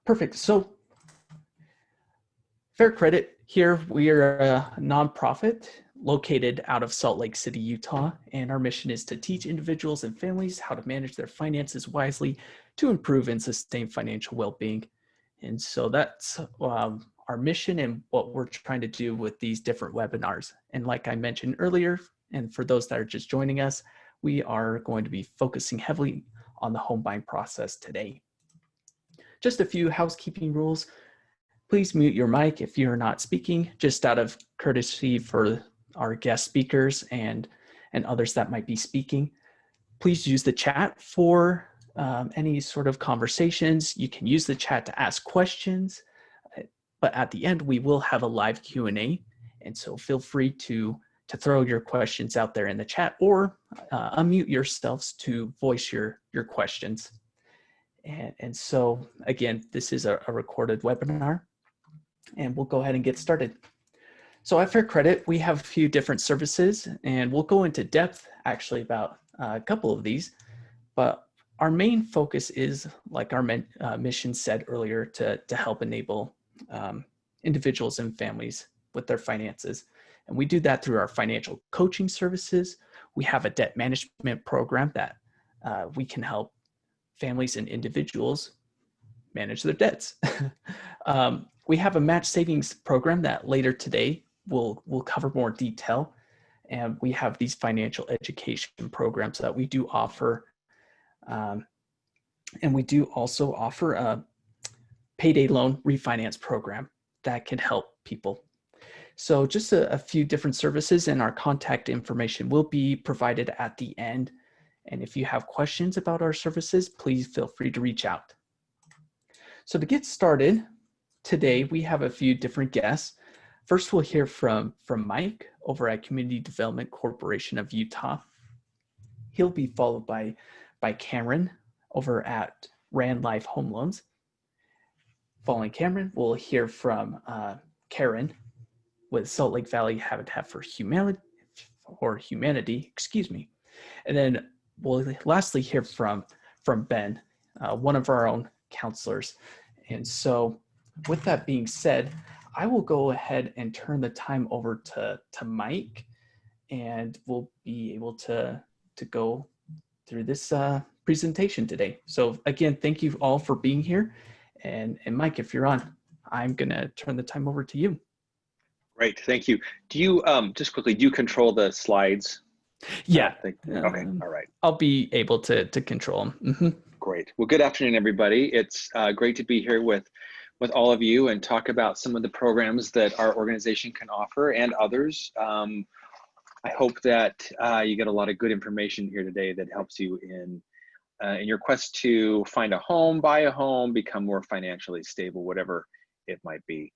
Perfect. So Fair Credit here, we are a nonprofit located out of Salt Lake City, Utah, and our mission is to teach individuals and families how to manage their finances wisely to improve and sustain financial well-being. And so that's our mission and what we're trying to do with these different webinars. And like I mentioned earlier, and for those that are just joining us, we are going to be focusing heavily on the home buying process today. Just a few housekeeping rules. Please mute your mic if you're not speaking, just out of courtesy for our guest speakers and others that might be speaking. Please use the chat for any sort of conversations. You can use the chat to ask questions, but at the end we will have a live Q&A, and so feel free to throw your questions out there in the chat or unmute yourselves to voice your questions. And so again, this is a recorded webinar, and we'll go ahead and get started. So at Fair Credit, we have a few different services, and we'll go into depth actually about a couple of these, but our main focus is, like our mission said earlier, to help enable individuals and families with their finances. And we do that through our financial coaching services. We have a debt management program that we can help families and individuals manage their debts. We have a match savings program that later today we'll cover more detail. And we have these financial education programs that we do offer. And we do also offer a payday loan refinance program that can help people. So just a few different services, and our contact information will be provided at the end. And if you have questions about our services, please feel free to reach out. So to get started, today we have a few different guests. First, we'll hear from Mike over at Community Development Corporation of Utah. He'll be followed by Cameron over at Rand Life Home Loans. Following Cameron, we'll hear from Karen with Salt Lake Valley Habitat for Humanity, excuse me. And then we'll lastly hear from Ben, one of our own counselors. And so with that being said, I will go ahead and turn the time over to Mike, and we'll be able to go through this presentation today. So again, thank you all for being here. And Mike, if you're on, I'm gonna turn the time over to you. Great, thank you. Do you, just quickly, do you control the slides? Yeah. Okay, all right. I'll be able to control them. Mm-hmm. Great. Well, good afternoon, everybody. It's great to be here with all of you and talk about some of the programs that our organization can offer and others. I hope that you get a lot of good information here today that helps you in your quest to find a home, buy a home, become more financially stable, whatever it might be.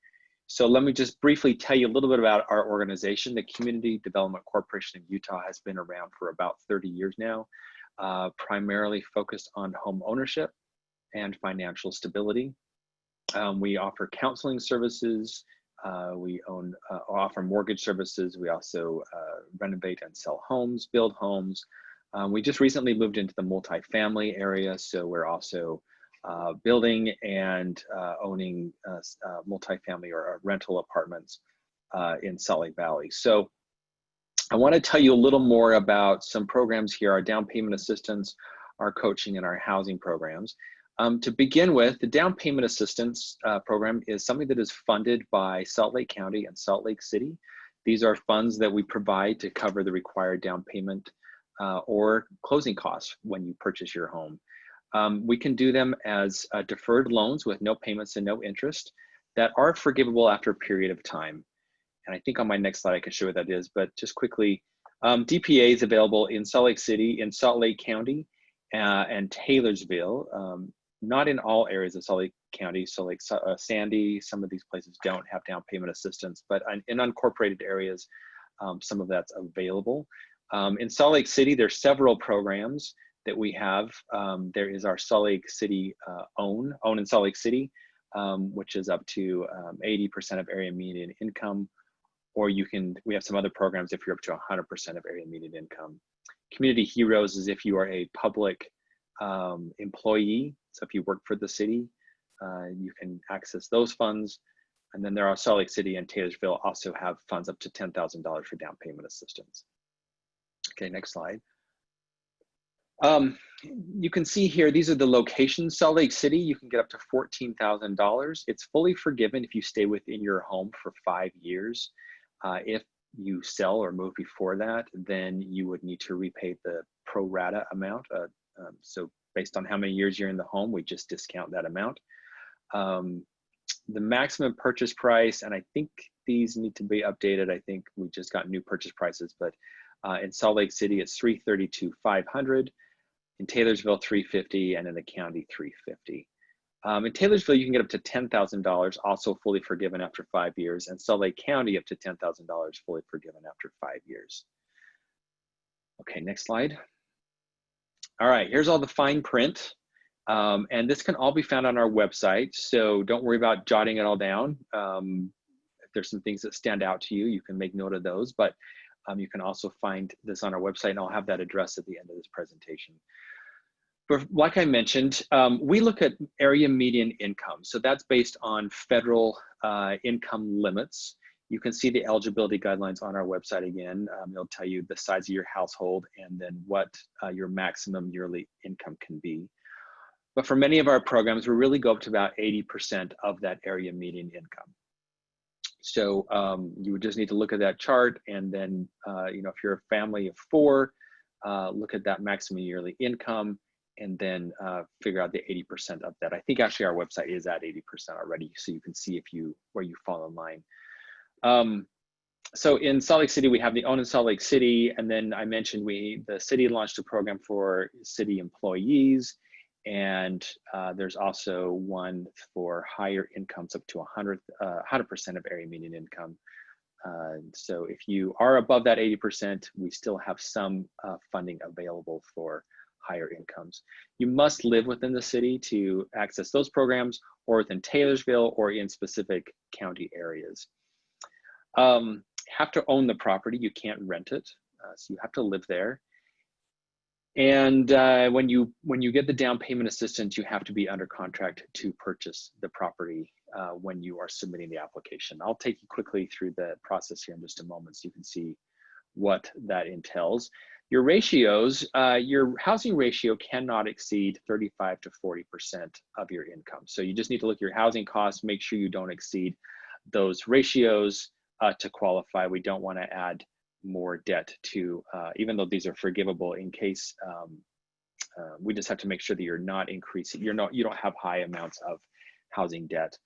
So let me just briefly tell you a little bit about our organization. The Community Development Corporation of Utah has been around for about 30 years now, primarily focused on home ownership and financial stability. We offer counseling services. We offer mortgage services. We also renovate and sell homes, build homes. We just recently moved into the multifamily area, so we're also building and owning multifamily or rental apartments in Salt Lake Valley. So I want to tell you a little more about some programs here, our down payment assistance, our coaching, and our housing programs. To begin with, the down payment assistance program is something that is funded by Salt Lake County and Salt Lake City. These are funds that we provide to cover the required down payment or closing costs when you purchase your home. We can do them as deferred loans with no payments and no interest that are forgivable after a period of time. And I think on my next slide I can show what that is, but just quickly, DPA is available in Salt Lake City, in Salt Lake County, and Taylorsville. Not in all areas of Salt Lake County, so like Sandy, some of these places don't have down payment assistance, but in unincorporated areas, some of that's available. In Salt Lake City, there's several programs that we have. There is our Salt Lake City Own in Salt Lake City, which is up to 80% of area median income, or we have some other programs if you're up to 100% of area median income. Community Heroes is if you are a public employee, so if you work for the city, you can access those funds. And then there are Salt Lake City and Taylorsville also have funds up to $10,000 for down payment assistance. Okay, next slide. You can see here, these are the locations. Salt Lake City, you can get up to $14,000. It's fully forgiven if you stay within your home for 5 years. If you sell or move before that, then you would need to repay the pro rata amount. So based on how many years you're in the home, we just discount that amount. The maximum purchase price, and I think these need to be updated. I think we just got new purchase prices, but in Salt Lake City, it's $332,500. In Taylorsville, $350,000, and in the county, $350,000. In Taylorsville, you can get up to $10,000, also fully forgiven after 5 years, and Salt Lake County up to $10,000, fully forgiven after 5 years. Okay, next slide. All right, here's all the fine print, and this can all be found on our website, so don't worry about jotting it all down. If there's some things that stand out to you, you can make note of those, but you can also find this on our website, and I'll have that address at the end of this presentation. But like I mentioned, we look at area median income. So that's based on federal income limits. You can see the eligibility guidelines on our website again. It'll tell you the size of your household and then what your maximum yearly income can be. But for many of our programs, we really go up to about 80% of that area median income. So you would just need to look at that chart, and then if you're a family of 4, look at that maximum yearly income, and then figure out the 80% of that. I think actually our website is at 80% already, so you can see where you fall in line. So in Salt Lake City, we have the Own in Salt Lake City, and then I mentioned the city launched a program for city employees, and there's also one for higher incomes up to 100% of area median income. So if you are above that 80%, we still have some funding available for higher incomes. You must live within the city to access those programs, or within Taylorsville, or in specific county areas. Have to own the property, you can't rent it, so you have to live there. And when you get the down payment assistance, you have to be under contract to purchase the property when you are submitting the application. I'll take you quickly through the process here in just a moment so you can see what that entails. Your ratios, your housing ratio cannot exceed 35 to 40% of your income. So you just need to look at your housing costs, make sure you don't exceed those ratios to qualify. We don't want to add more debt to, even though these are forgivable in case, we just have to make sure that you're not increasing, you don't have high amounts of housing debt.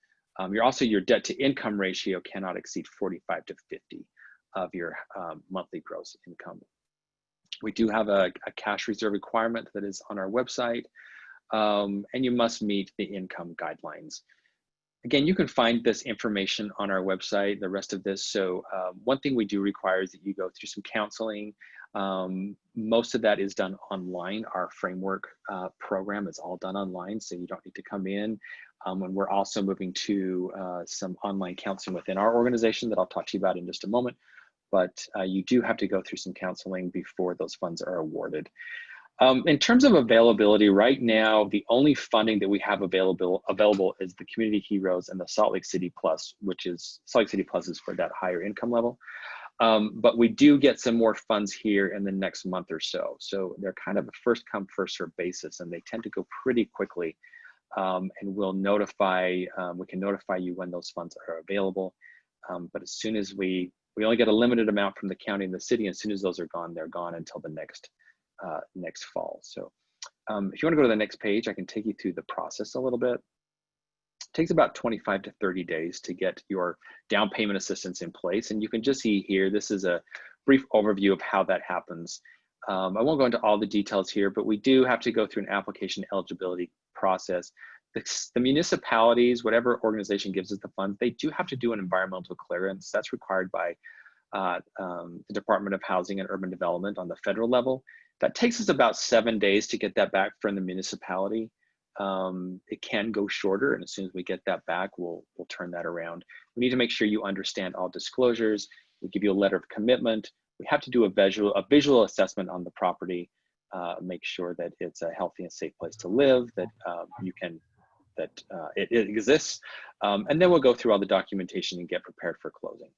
Your debt to income ratio cannot exceed 45 to 50 of your monthly gross income. We do have a cash reserve requirement that is on our website, and you must meet the income guidelines. Again, you can find this information on our website, the rest of this. So one thing we do require is that you go through some counseling. Most of that is done online. Our framework program is all done online, so you don't need to come in. And we're also moving to some online counseling within our organization that I'll talk to you about in just a moment. But you do have to go through some counseling before those funds are awarded. In terms of availability, right now, the only funding that we have available is the Community Heroes and the Salt Lake City Plus, Salt Lake City Plus is for that higher income level. But we do get some more funds here in the next month or so. So they're kind of a first come, first served basis, and they tend to go pretty quickly. And we can notify you when those funds are available. But as soon as we only get a limited amount from the county and the city, and as soon as those are gone, they're gone until the next fall. So if you want to go to the next page, I can take you through the process a little bit. It takes about 25 to 30 days to get your down payment assistance in place. And you can just see here, this is a brief overview of how that happens. I won't go into all the details here, but we do have to go through an application eligibility process. The municipalities, whatever organization gives us the funds, they do have to do an environmental clearance. That's required by the Department of Housing and Urban Development on the federal level. That takes us about 7 days to get that back from the municipality. It can go shorter, and as soon as we get that back, we'll turn that around. We need to make sure you understand all disclosures. We give you a letter of commitment. We have to do a visual assessment on the property, make sure that it's a healthy and safe place to live, that you can it exists. And then we'll go through all the documentation and get prepared for closing.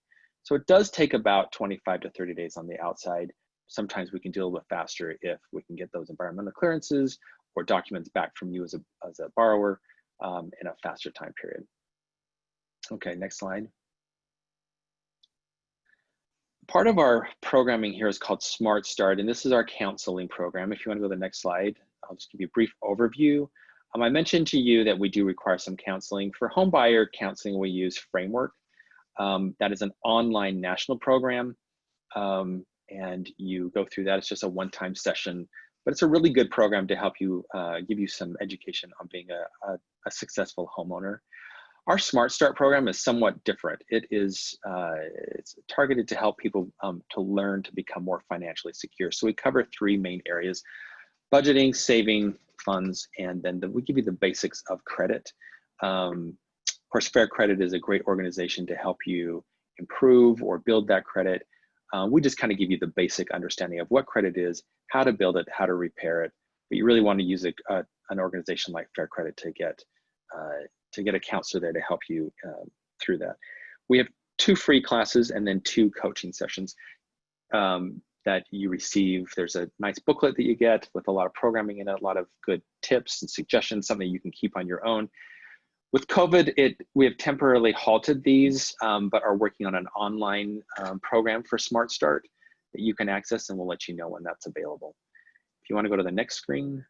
So it does take about 25 to 30 days on the outside. Sometimes we can do a little bit faster if we can get those environmental clearances or documents back from you as a borrower in a faster time period. Okay, next slide. Part of our programming here is called Smart Start, and this is our counseling program. If you want to go to the next slide, I'll just give you a brief overview. I mentioned to you that we do require some counseling. For home buyer counseling, we use Framework. That is an online national program, and you go through that. It's just a one-time session, but it's a really good program to help you, give you some education on being a successful homeowner. Our Smart Start program is somewhat different. It is it's targeted to help people to learn to become more financially secure. So we cover three main areas: budgeting, saving, funds, and then we give you the basics of credit. Of course, Fair Credit is a great organization to help you improve or build that credit. We just kind of give you the basic understanding of what credit is, how to build it, how to repair it. But you really want to use an organization like Fair Credit to get a counselor there to help you through that. We have 2 free classes and then 2 coaching sessions that you receive. There's a nice booklet that you get with a lot of programming in it, a lot of good tips and suggestions, something you can keep on your own. With COVID, we have temporarily halted these, but are working on an online program for Smart Start that you can access, and we'll let you know when that's available. If you want to go to the next screen,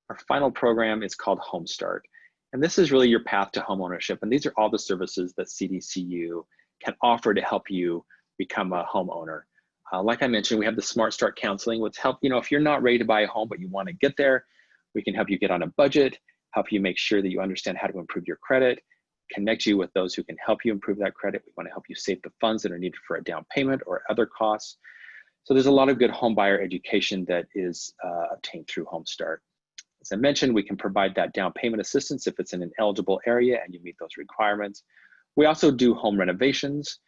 our final program is called Home Start. And this is really your path to homeownership. And these are all the services that CDCU can offer to help you become a homeowner. Like I mentioned, we have the Smart Start counseling, which help, if you're not ready to buy a home, but you want to get there, we can help you get on a budget, help you make sure that you understand how to improve your credit, connect you with those who can help you improve that credit. We want to help you save the funds that are needed for a down payment or other costs. So there's a lot of good home buyer education that is obtained through Home Start. As I mentioned, we can provide that down payment assistance if it's in an eligible area and you meet those requirements. We also do home renovations.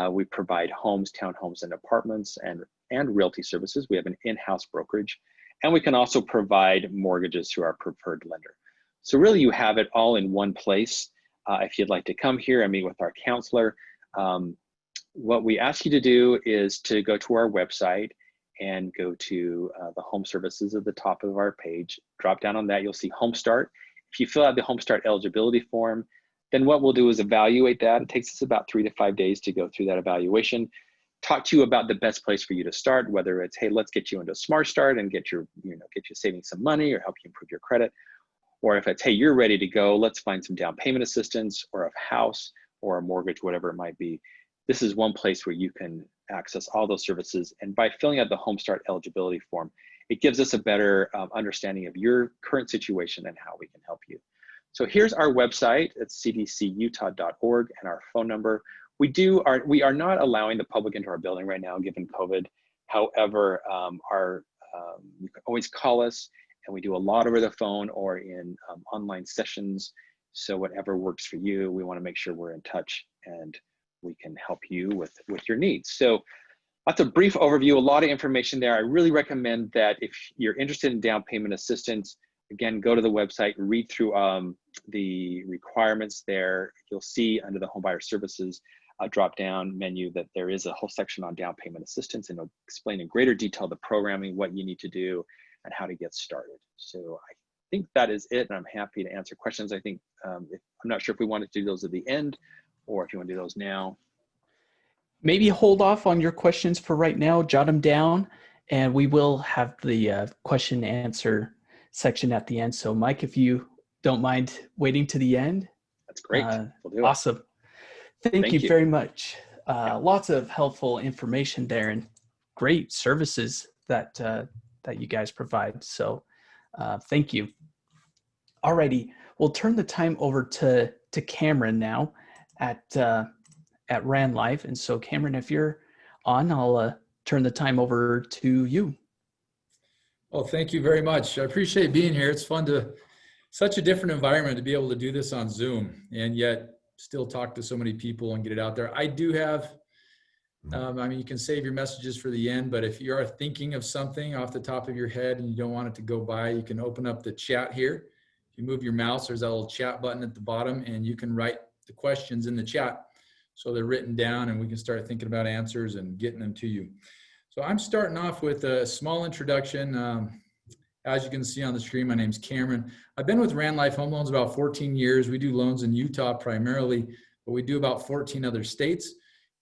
We provide homes, townhomes, and apartments and realty services. We have an in-house brokerage, and we can also provide mortgages through our preferred lender. So really you have it all in one place. If you'd like to come here and meet with our counselor, what we ask you to do is to go to our website and go to the home services at the top of our page. Drop down on that, you'll see Home Start. If you fill out the Home Start eligibility form, then what we'll do is evaluate that. It takes us about 3 to 5 days to go through that evaluation. Talk to you about the best place for you to start, whether it's, hey, let's get you into Smart Start and get you saving some money or help you improve your credit. Or if it's, hey, you're ready to go, let's find some down payment assistance or a house or a mortgage, whatever it might be. This is one place where you can access all those services. And by filling out the Home Start eligibility form, it gives us a better understanding of your current situation and how we can help you. So here's our website. It's cdcutah.org and our phone number. We are not allowing the public into our building right now, given COVID. However, you can always call us, and we do a lot over the phone or in online sessions. So whatever works for you, we want to make sure we're in touch and we can help you with your needs. So that's a brief overview, a lot of information there. I really recommend that if you're interested in down payment assistance, again, go to the website, read through the requirements there. You'll see under the home buyer services drop down menu that there is a whole section on down payment assistance, and it'll explain in greater detail the programming, what you need to do, and how to get started. So I think that is it, and I'm happy to answer questions. I think, I'm not sure if we want to do those at the end, or if you want to do those now. Maybe hold off on your questions for right now, jot them down, and we will have the question and answer section at the end. So Mike, if you don't mind waiting to the end. That's great. We'll do it. Awesome. Thank you very much. Lots of helpful information there and great services that you guys provide. So thank you. Alrighty, we'll turn the time over to Cameron now at Ran Live. And so Cameron, if you're on, I'll turn the time over to you. Well, thank you very much. I appreciate being here. It's fun such a different environment to be able to do this on Zoom and yet still talk to so many people and get it out there. I do have, you can save your messages for the end, but if you are thinking of something off the top of your head and you don't want it to go by, you can open up the chat here. If you move your mouse, there's that little chat button at the bottom, and you can write the questions in the chat. So they're written down and we can start thinking about answers and getting them to you. So I'm starting off with a small introduction. As you can see on the screen, my name's Cameron. I've been with Rand Life Home Loans about 14 years. We do loans in Utah primarily, but we do about 14 other states.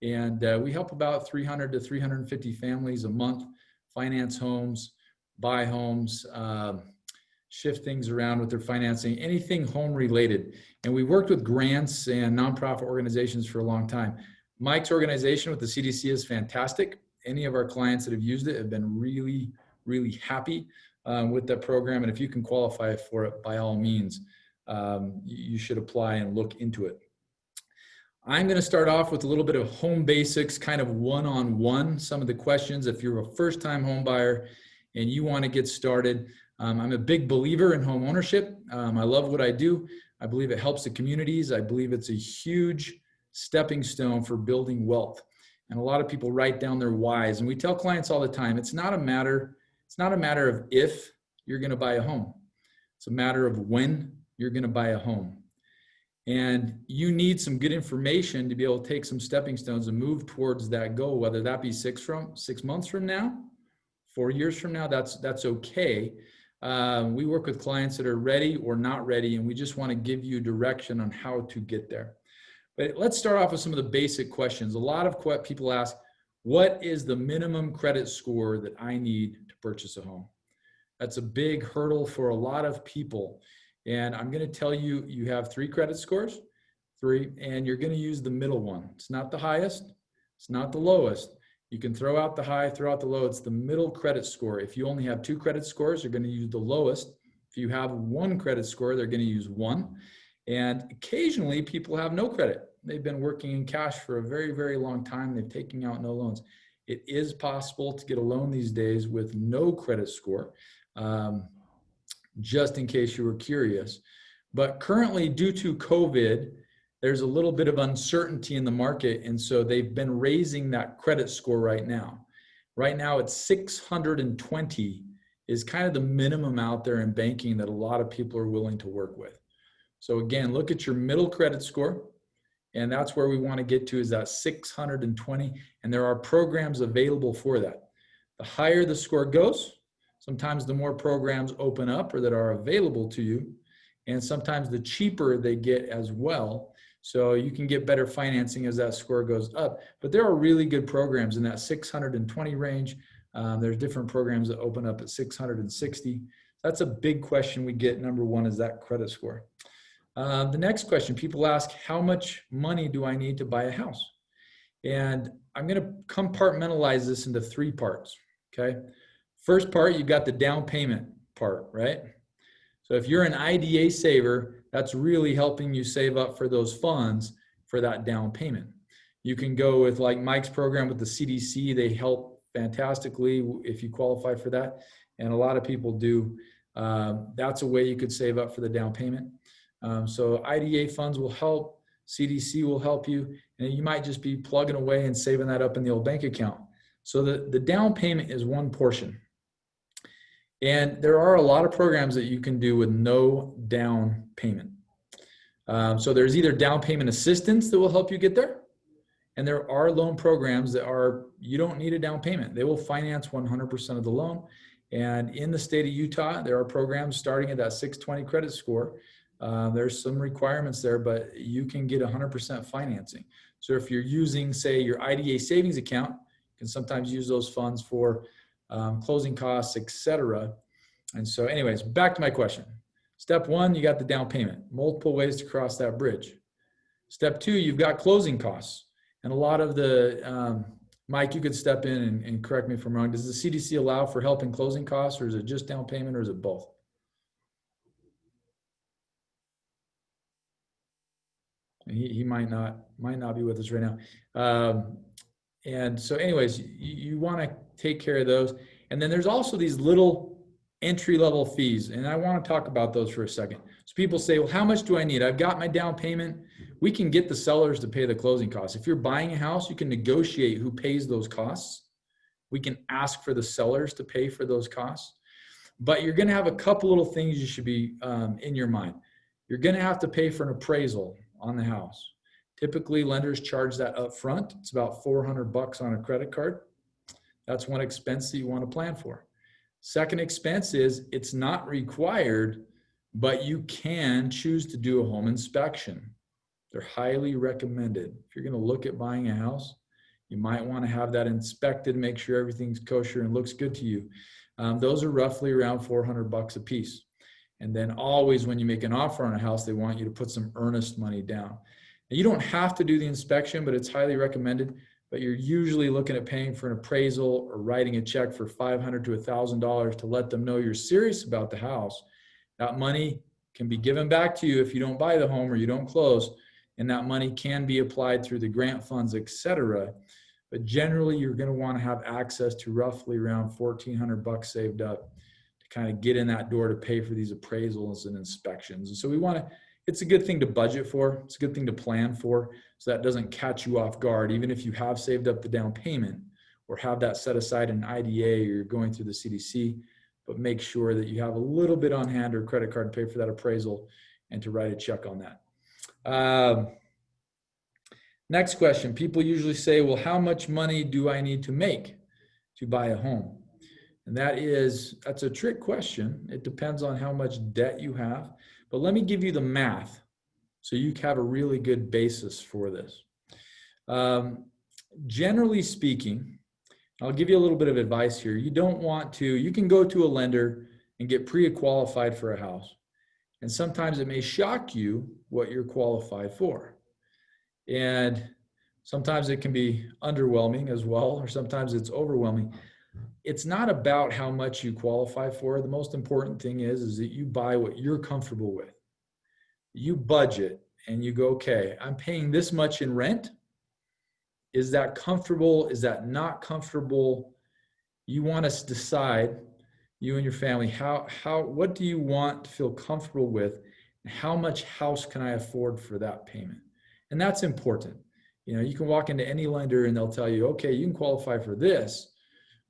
And we help about 300 to 350 families a month finance homes, buy homes, shift things around with their financing, anything home related. And we worked with grants and nonprofit organizations for a long time. Mike's organization with the CDC is fantastic. Any of our clients that have used it have been really, really happy with that program. And if you can qualify for it, by all means, you should apply and look into it. I'm going to start off with a little bit of home basics, kind of one-on-one, some of the questions. If you're a first-time home buyer and you want to get started, I'm a big believer in home ownership. I love what I do. I believe it helps the communities. I believe it's a huge stepping stone for building wealth. And a lot of people write down their whys. And we tell clients all the time, it's not a matter of if you're going to buy a home. It's a matter of when you're going to buy a home. And you need some good information to be able to take some stepping stones and move towards that goal, whether that be 6 months from now, 4 years from now, that's okay. We work with clients that are ready or not ready, and we just want to give you direction on how to get there. But let's start off with some of the basic questions. A lot of people ask, what is the minimum credit score that I need to purchase a home? That's a big hurdle for a lot of people. And I'm going to tell you, you have 3 credit scores, and you're going to use the middle one. It's not the highest. It's not the lowest. You can throw out the high, throw out the low. It's the middle credit score. If you only have 2 credit scores, you're going to use the lowest. If you have 1 credit score, they're going to use 1. And occasionally people have no credit. They've been working in cash for a very, very long time. They've taken out no loans. It is possible to get a loan these days with no credit score. Just in case you were curious. But currently, due to COVID, there's a little bit of uncertainty in the market. And so they've been raising that credit score right now. Right now, it's 620 is kind of the minimum out there in banking that a lot of people are willing to work with. So again, look at your middle credit score. And that's where we want to get to, is that 620. And there are programs available for that. The higher the score goes, sometimes the more programs open up or that are available to you, and sometimes the cheaper they get as well. So you can get better financing as that score goes up. But there are really good programs in that 620 range. There's different programs that open up at 660. That's a big question we get. Number one is that credit score. The next question, people ask, how much money do I need to buy a house? And I'm going to compartmentalize this into 3 parts, okay? First part, you've got the down payment part, right? So if you're an IDA saver, that's really helping you save up for those funds for that down payment. You can go with like Mike's program with the CDC. They help fantastically if you qualify for that. And a lot of people do. That's a way you could save up for the down payment. So IDA funds will help. CDC will help you. And you might just be plugging away and saving that up in the old bank account. So the down payment is one portion. And there are a lot of programs that you can do with no down payment. So there's either down payment assistance that will help you get there. And there are loan programs that you don't need a down payment. They will finance 100% of the loan. And in the state of Utah, there are programs starting at that 620 credit score. There's some requirements there, but you can get 100% financing. So if you're using, say, your IDA savings account, you can sometimes use those funds for closing costs, etc. And so anyways, back to my question. Step 1, you got the down payment, multiple ways to cross that bridge. Step 2, you've got closing costs. And a lot of the, Mike, you could step in and correct me if I'm wrong. Does the CDC allow for help in closing costs, or is it just down payment, or is it both? He might not be with us right now. And so anyways, you want to take care of those. And then there's also these little entry-level fees. And I want to talk about those for a second. So people say, well, how much do I need? I've got my down payment. We can get the sellers to pay the closing costs. If you're buying a house, you can negotiate who pays those costs. We can ask for the sellers to pay for those costs. But you're going to have a couple little things you should be in your mind. You're going to have to pay for an appraisal on the house. Typically, lenders charge that up front. It's about $400 on a credit card. That's one expense that you want to plan for. Second expense is it's not required, but you can choose to do a home inspection. They're highly recommended. If you're going to look at buying a house, you might want to have that inspected, make sure everything's kosher and looks good to you. Those are roughly around $400 a piece. And then always when you make an offer on a house, they want you to put some earnest money down. Now, you don't have to do the inspection, but it's highly recommended. But you're usually looking at paying for an appraisal or writing a check for $500 to $1,000 to let them know you're serious about the house. That money can be given back to you if you don't buy the home or you don't close, and that money can be applied through the grant funds, etc. But generally, you're going to want to have access to roughly around $1,400 saved up to kind of get in that door to pay for these appraisals and inspections. And so it's a good thing to budget for. It's a good thing to plan for, so that doesn't catch you off guard, even if you have saved up the down payment or have that set aside in IDA or you're going through the CDC. But make sure that you have a little bit on hand or credit card to pay for that appraisal and to write a check on that. Next question. People usually say, well, how much money do I need to make to buy a home? And that's a trick question. It depends on how much debt you have. But let me give you the math so you have a really good basis for this. Generally speaking, I'll give you a little bit of advice here. You can go to a lender and get pre-qualified for a house. And sometimes it may shock you what you're qualified for. And sometimes it can be underwhelming as well, or sometimes it's overwhelming. It's not about how much you qualify for. The most important thing is that you buy what you're comfortable with. You budget and you go, okay, I'm paying this much in rent. Is that comfortable? Is that not comfortable? You want to decide, you and your family, what do you want to feel comfortable with? And how much house can I afford for that payment? And that's important. You can walk into any lender and they'll tell you, okay, you can qualify for this.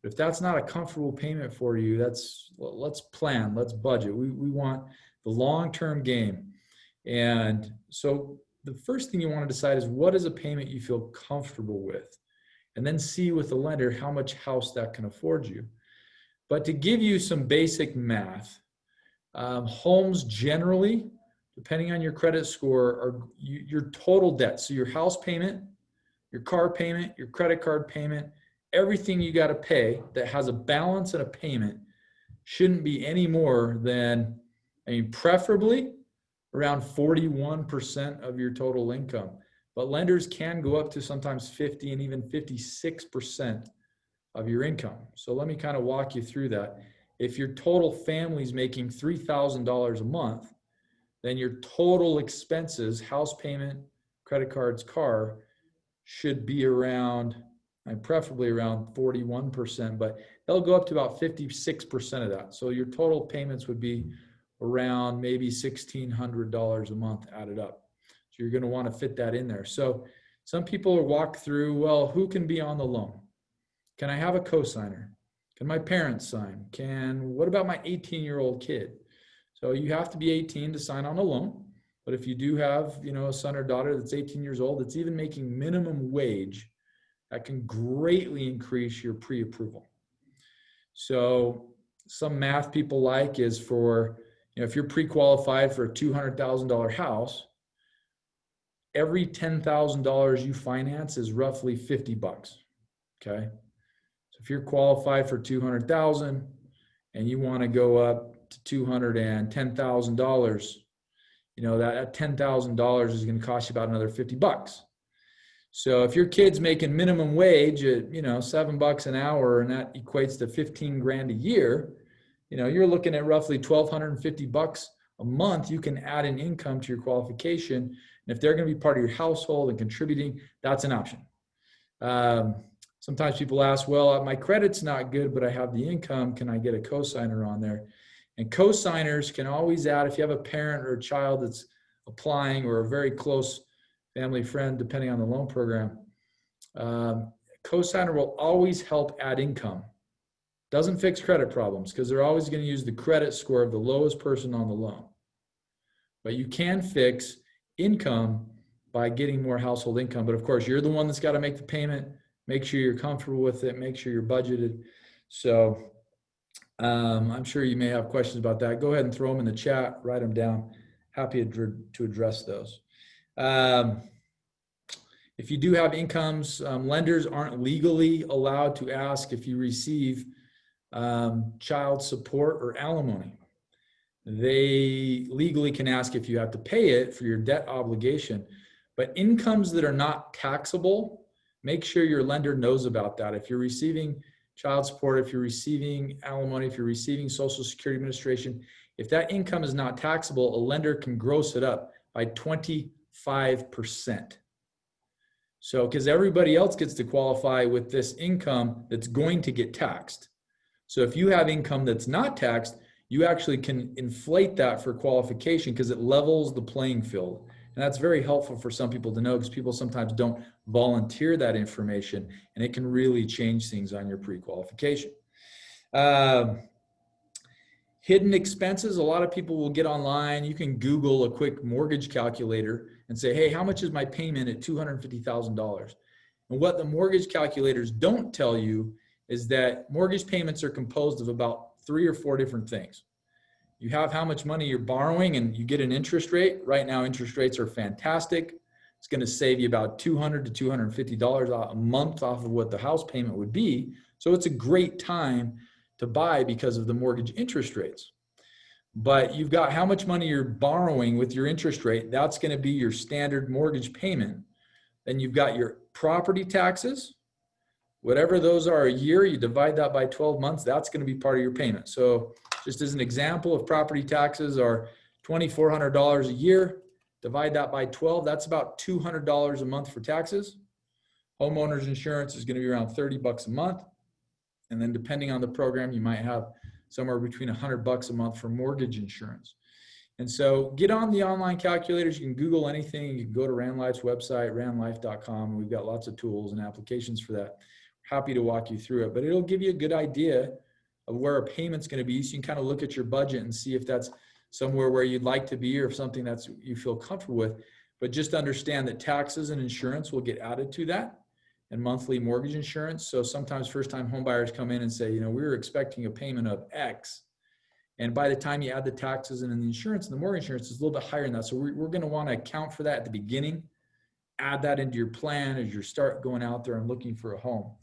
But if that's not a comfortable payment for you, let's plan, let's budget. We want the long-term game. And so the first thing you want to decide is what is a payment you feel comfortable with? And then see with the lender how much house that can afford you. But to give you some basic math, homes generally, depending on your credit score, are your total debt. So your house payment, your car payment, your credit card payment, everything you got to pay that has a balance and a payment shouldn't be any more than, preferably around 41% of your total income. But lenders can go up to sometimes 50 and even 56% of your income. So let me kind of walk you through that. If your total family is making $3,000 a month, then your total expenses, house payment, credit cards, car, should be around, preferably around 41%, but they'll go up to about 56% of that. So your total payments would be around maybe $1,600 a month added up. So you're going to want to fit that in there. So some people walk through, well, who can be on the loan? Can I have a cosigner? Can my parents sign? What about my 18-year-old kid? So you have to be 18 to sign on a loan. But if you do have, a son or daughter that's 18 years old, that's even making minimum wage, that can greatly increase your pre-approval. So some math people like is for, if you're pre-qualified for a $200,000 house, every $10,000 you finance is roughly $50. Okay. So if you're qualified for $200,000 and you want to go up to $210,000, that $10,000 is going to cost you about another $50. So if your kid's making minimum wage at, $7 an hour, and that equates to 15 grand a year, you're looking at roughly $1,250 a month. You can add an income to your qualification. And if they're going to be part of your household and contributing, that's an option. Sometimes people ask, well, my credit's not good, but I have the income. Can I get a cosigner on there? And cosigners can always add, if you have a parent or a child that's applying or a very close family friend, depending on the loan program, cosigner will always help add income Doesn't fix credit problems because they're always going to use the credit score of the lowest person on the loan. But you can fix income by getting more household income. But of course, you're the one that's got to make the payment, make sure you're comfortable with it, make sure you're budgeted. So I'm sure you may have questions about that. Go ahead and throw them in the chat, write them down. Happy to address those. If you do have incomes, lenders aren't legally allowed to ask if you receive child support or alimony. They legally can ask if you have to pay it for your debt obligation, but incomes that are not taxable, make sure your lender knows about that. If you're receiving child support, if you're receiving alimony, if you're receiving Social Security Administration, if that income is not taxable, a lender can gross it up by 25%. So, because everybody else gets to qualify with this income that's going to get taxed. So if you have income that's not taxed, you actually can inflate that for qualification because it levels the playing field. And that's very helpful for some people to know because people sometimes don't volunteer that information, and it can really change things on your pre-qualification. Hidden expenses, a lot of people will get online. You can Google a quick mortgage calculator and say, hey, how much is my payment at $250,000? And what the mortgage calculators don't tell you is that mortgage payments are composed of about 3 or 4 different things. You have how much money you're borrowing and you get an interest rate. Right now, interest rates are fantastic. It's going to save you about $200 to $250 a month off of what the house payment would be. So it's a great time to buy because of the mortgage interest rates. But you've got how much money you're borrowing with your interest rate. That's going to be your standard mortgage payment. Then you've got your property taxes. Whatever those are a year, you divide that by 12 months, that's going to be part of your payment. So just as an example, if property taxes are $2,400 a year, divide that by 12, that's about $200 a month for taxes. Homeowners insurance is going to be around $30 a month. And then depending on the program, you might have somewhere between $100 a month for mortgage insurance. And so get on the online calculators. You can Google anything. You can go to RandLife's website, randlife.com. We've got lots of tools and applications for that. Happy to walk you through it, but it'll give you a good idea of where a payment's going to be. So you can kind of look at your budget and see if that's somewhere where you'd like to be or if something that's you feel comfortable with. But just understand that taxes and insurance will get added to that, and monthly mortgage insurance. So sometimes first-time home buyers come in and say, you know, we were expecting a payment of X. And by the time you add the taxes and the insurance and the mortgage insurance, it's a little bit higher than that. So we're going to want to account for that at the beginning, add that into your plan as you start going out there and looking for a home.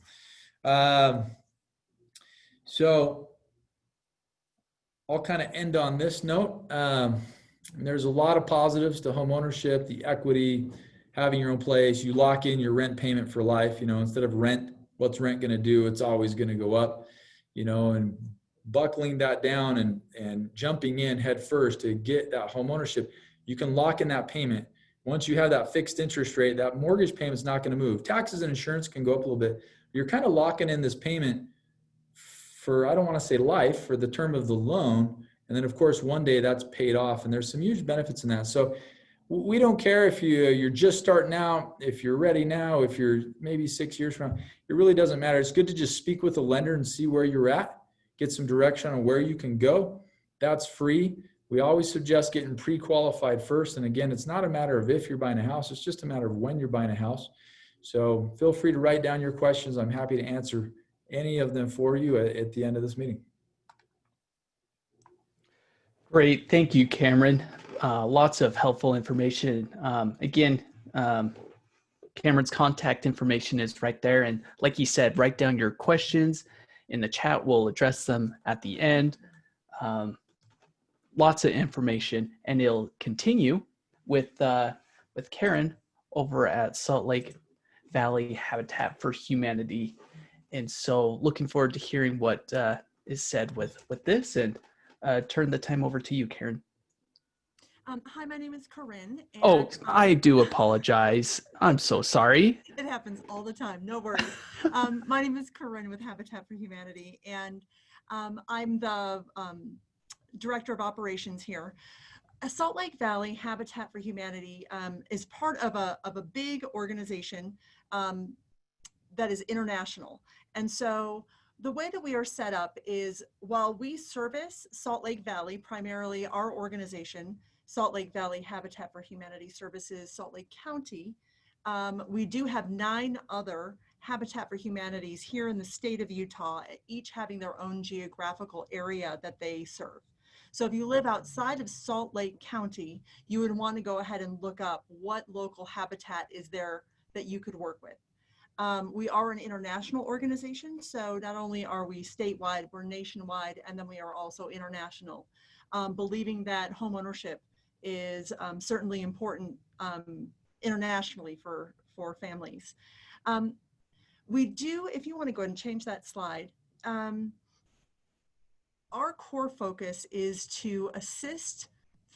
So I'll kind of end on this note. There's a lot of positives to home ownership, the equity, having your own place. You lock in your rent payment for life. You know, instead of rent, what's rent going to do? It's always going to go up, you know, and buckling that down and jumping in head first to get that home ownership, you can lock in that payment. Once you have that fixed interest rate, that mortgage payment is not going to move. Taxes and insurance can go up a little bit. You're kind of locking in this payment for, I don't want to say life, for the term of the loan. And then of course, one day that's paid off, and there's some huge benefits in that. So we don't care if you're just starting out, if you're ready now, if you're maybe 6 years from now, it really doesn't matter. It's good to just speak with a lender and see where you're at, get some direction on where you can go. That's free. We always suggest getting pre-qualified first. And again, it's not a matter of if you're buying a house, it's just a matter of when you're buying a house. So feel free to write down your questions. I'm happy to answer any of them for you at the end of this meeting. Great. Thank you, Cameron. Lots of helpful information. Cameron's contact information is right there. And like you said, write down your questions in the chat. We'll address them at the end. Lots of information, and it'll continue with Karen over at Salt Lake Valley Habitat for Humanity. And so looking forward to hearing what is said with this, and turn the time over to you, Karen. Hi, my name is Corinne. And, I do apologize. I'm so sorry. It happens all the time. No worries. My name is Corinne with Habitat for Humanity, and I'm the Director of Operations here. Salt Lake Valley Habitat for Humanity is part of a big organization that is international. And so The way that we are set up is while we service Salt Lake Valley, primarily our organization, Salt Lake Valley Habitat for Humanity services Salt Lake County, we do have 9 other Habitat for Humanities here in the state of Utah, each having their own geographical area that they serve. So if you live outside of Salt Lake County, you would want to go ahead and look up what local habitat is there that you could work with. We are an international organization, so not only are we statewide, we're nationwide, and then we are also international, believing that homeownership is certainly important internationally for families. We do, if you want to go ahead and change that slide, our core focus is to assist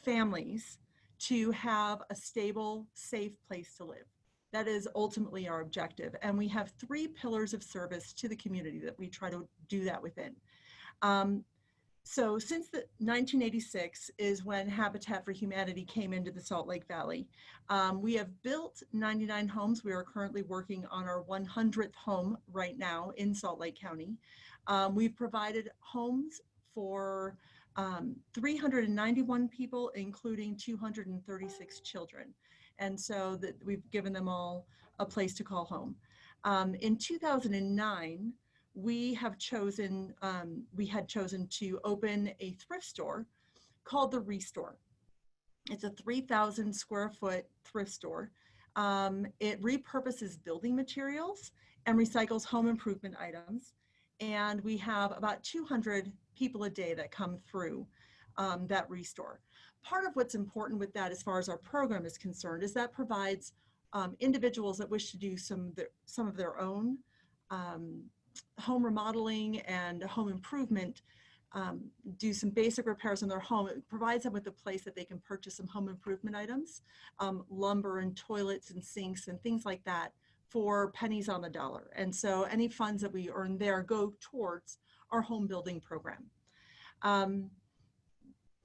families to have a stable, safe place to live. That is ultimately our objective. And we have 3 pillars of service to the community that we try to do that within. So since 1986 is when Habitat for Humanity came into the Salt Lake Valley. We have built 99 homes. We are currently working on our 100th home right now in Salt Lake County. We've provided homes for 391 people, including 236 children. And so that we've given them all a place to call home. In 2009, we had chosen to open a thrift store called the Restore. It's a 3,000 square foot thrift store. It repurposes building materials and recycles home improvement items. And we have about 200 people a day that come through that Restore. Part of what's important with that as far as our program is concerned is that provides individuals that wish to do some of their own home remodeling and home improvement, do some basic repairs on their home. It provides them with a place that they can purchase some home improvement items, lumber and toilets and sinks and things like that for pennies on the dollar. And so any funds that we earn there go towards our home building program.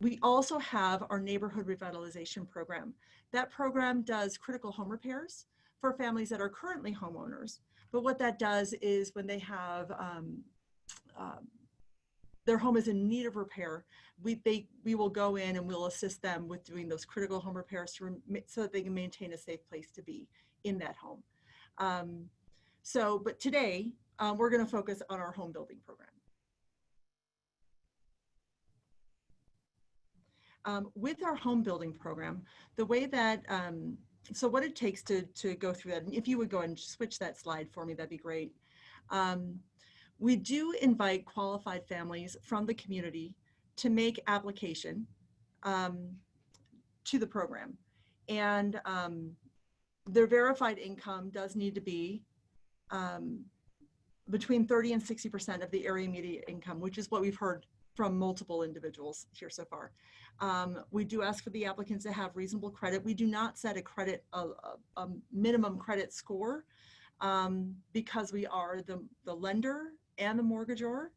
We also have our neighborhood revitalization program. That program does critical home repairs for families that are currently homeowners. But what that does is when they have their home is in need of repair, we will go in and we'll assist them with doing those critical home repairs so that they can maintain a safe place to be in that home. But today we're going to focus on our home building program. With our home building program, the way that, so what it takes to go through that, and if you would go and switch that slide for me, that'd be great. We do invite qualified families from the community to make application to the program. And their verified income does need to be between 30 and 60% of the area median income, which is what we've heard from multiple individuals here so far. We do ask for the applicants to have reasonable credit. We do not set a minimum credit score because we are the lender and the mortgagor.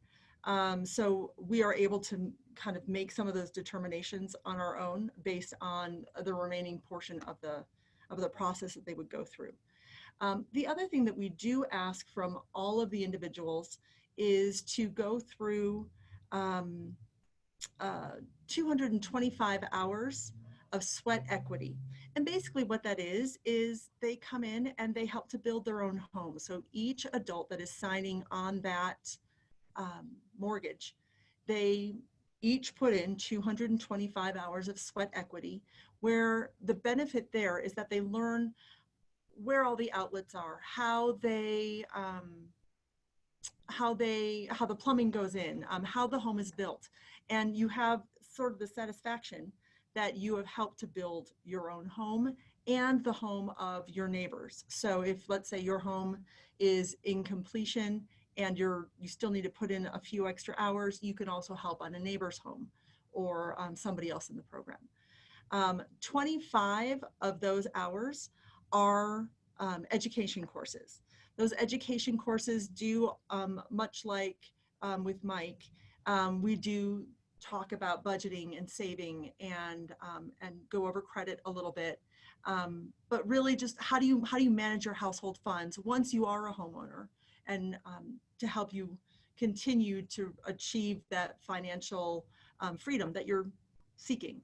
So we are able to kind of make some of those determinations on our own based on the remaining portion of the process that they would go through. The other thing that we do ask from all of the individuals is to go through 225 hours of sweat equity. And basically what that is they come in and they help to build their own home. So each adult that is signing on that mortgage, they each put in 225 hours of sweat equity, where the benefit there is that they learn where all the outlets are, how the plumbing goes in, how the home is built. And you have sort of the satisfaction that you have helped to build your own home and the home of your neighbors. So if, let's say, your home is in completion and you still need to put in a few extra hours, you can also help on a neighbor's home or somebody else in the program. 25 of those hours are education courses. Those education courses do, much like with Mike, we do talk about budgeting and saving and go over credit a little bit. But really just how do you manage your household funds once you are a homeowner, and to help you continue to achieve that financial freedom that you're seeking.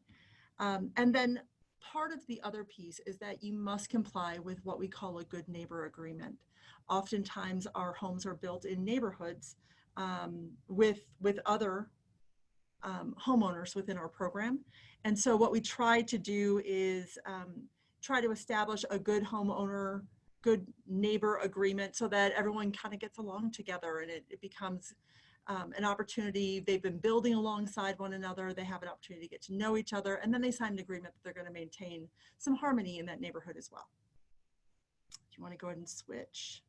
And then part of the other piece is that you must comply with what we call a good neighbor agreement. Oftentimes our homes are built in neighborhoods with other homeowners within our program. And so what we try to do is try to establish a good homeowner, good neighbor agreement so that everyone kind of gets along together, and it becomes an opportunity. They've been building alongside one another. They have an opportunity to get to know each other, and then they sign an agreement that they're going to maintain some harmony in that neighborhood as well. If you want to go ahead and switch.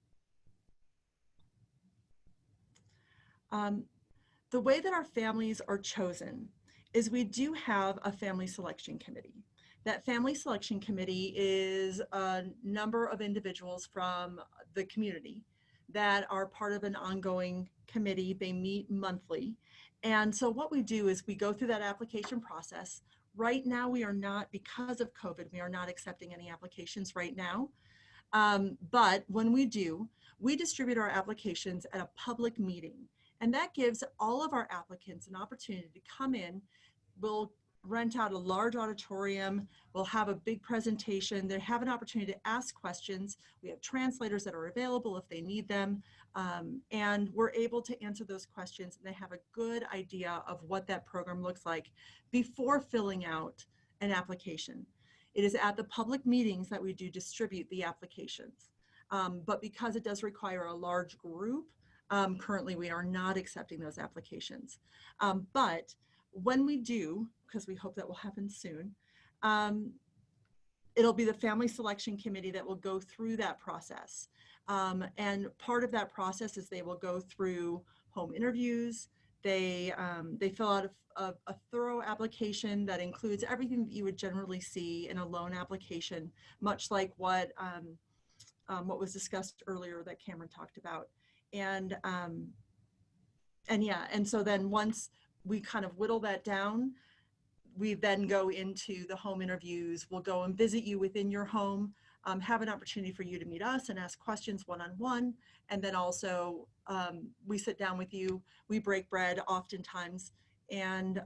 The way that our families are chosen is we do have a family selection committee. That family selection committee is a number of individuals from the community that are part of an ongoing committee. They meet monthly. And so what we do is we go through that application process. Right now, we are not, because of COVID, we are not accepting any applications right now. But when we do, we distribute our applications at a public meeting. And that gives all of our applicants an opportunity to come in. We'll rent out a large auditorium. We'll have a big presentation. They have an opportunity to ask questions. We have translators that are available if they need them. And we're able to answer those questions. And they have a good idea of what that program looks like before filling out an application. It is at the public meetings that we do distribute the applications. But because it does require a large group, currently we are not accepting those applications. But when we do, because we hope that will happen soon, it'll be the family selection committee that will go through that process. And part of that process is they will go through home interviews. They fill out a thorough application that includes everything that you would generally see in a loan application, much like what was discussed earlier that Cameron talked about. And yeah, and so then once we kind of whittle that down, we then go into the home interviews. We'll go and visit you within your home, have an opportunity for you to meet us and ask questions one-on-one. And then also we sit down with you, we break bread oftentimes, and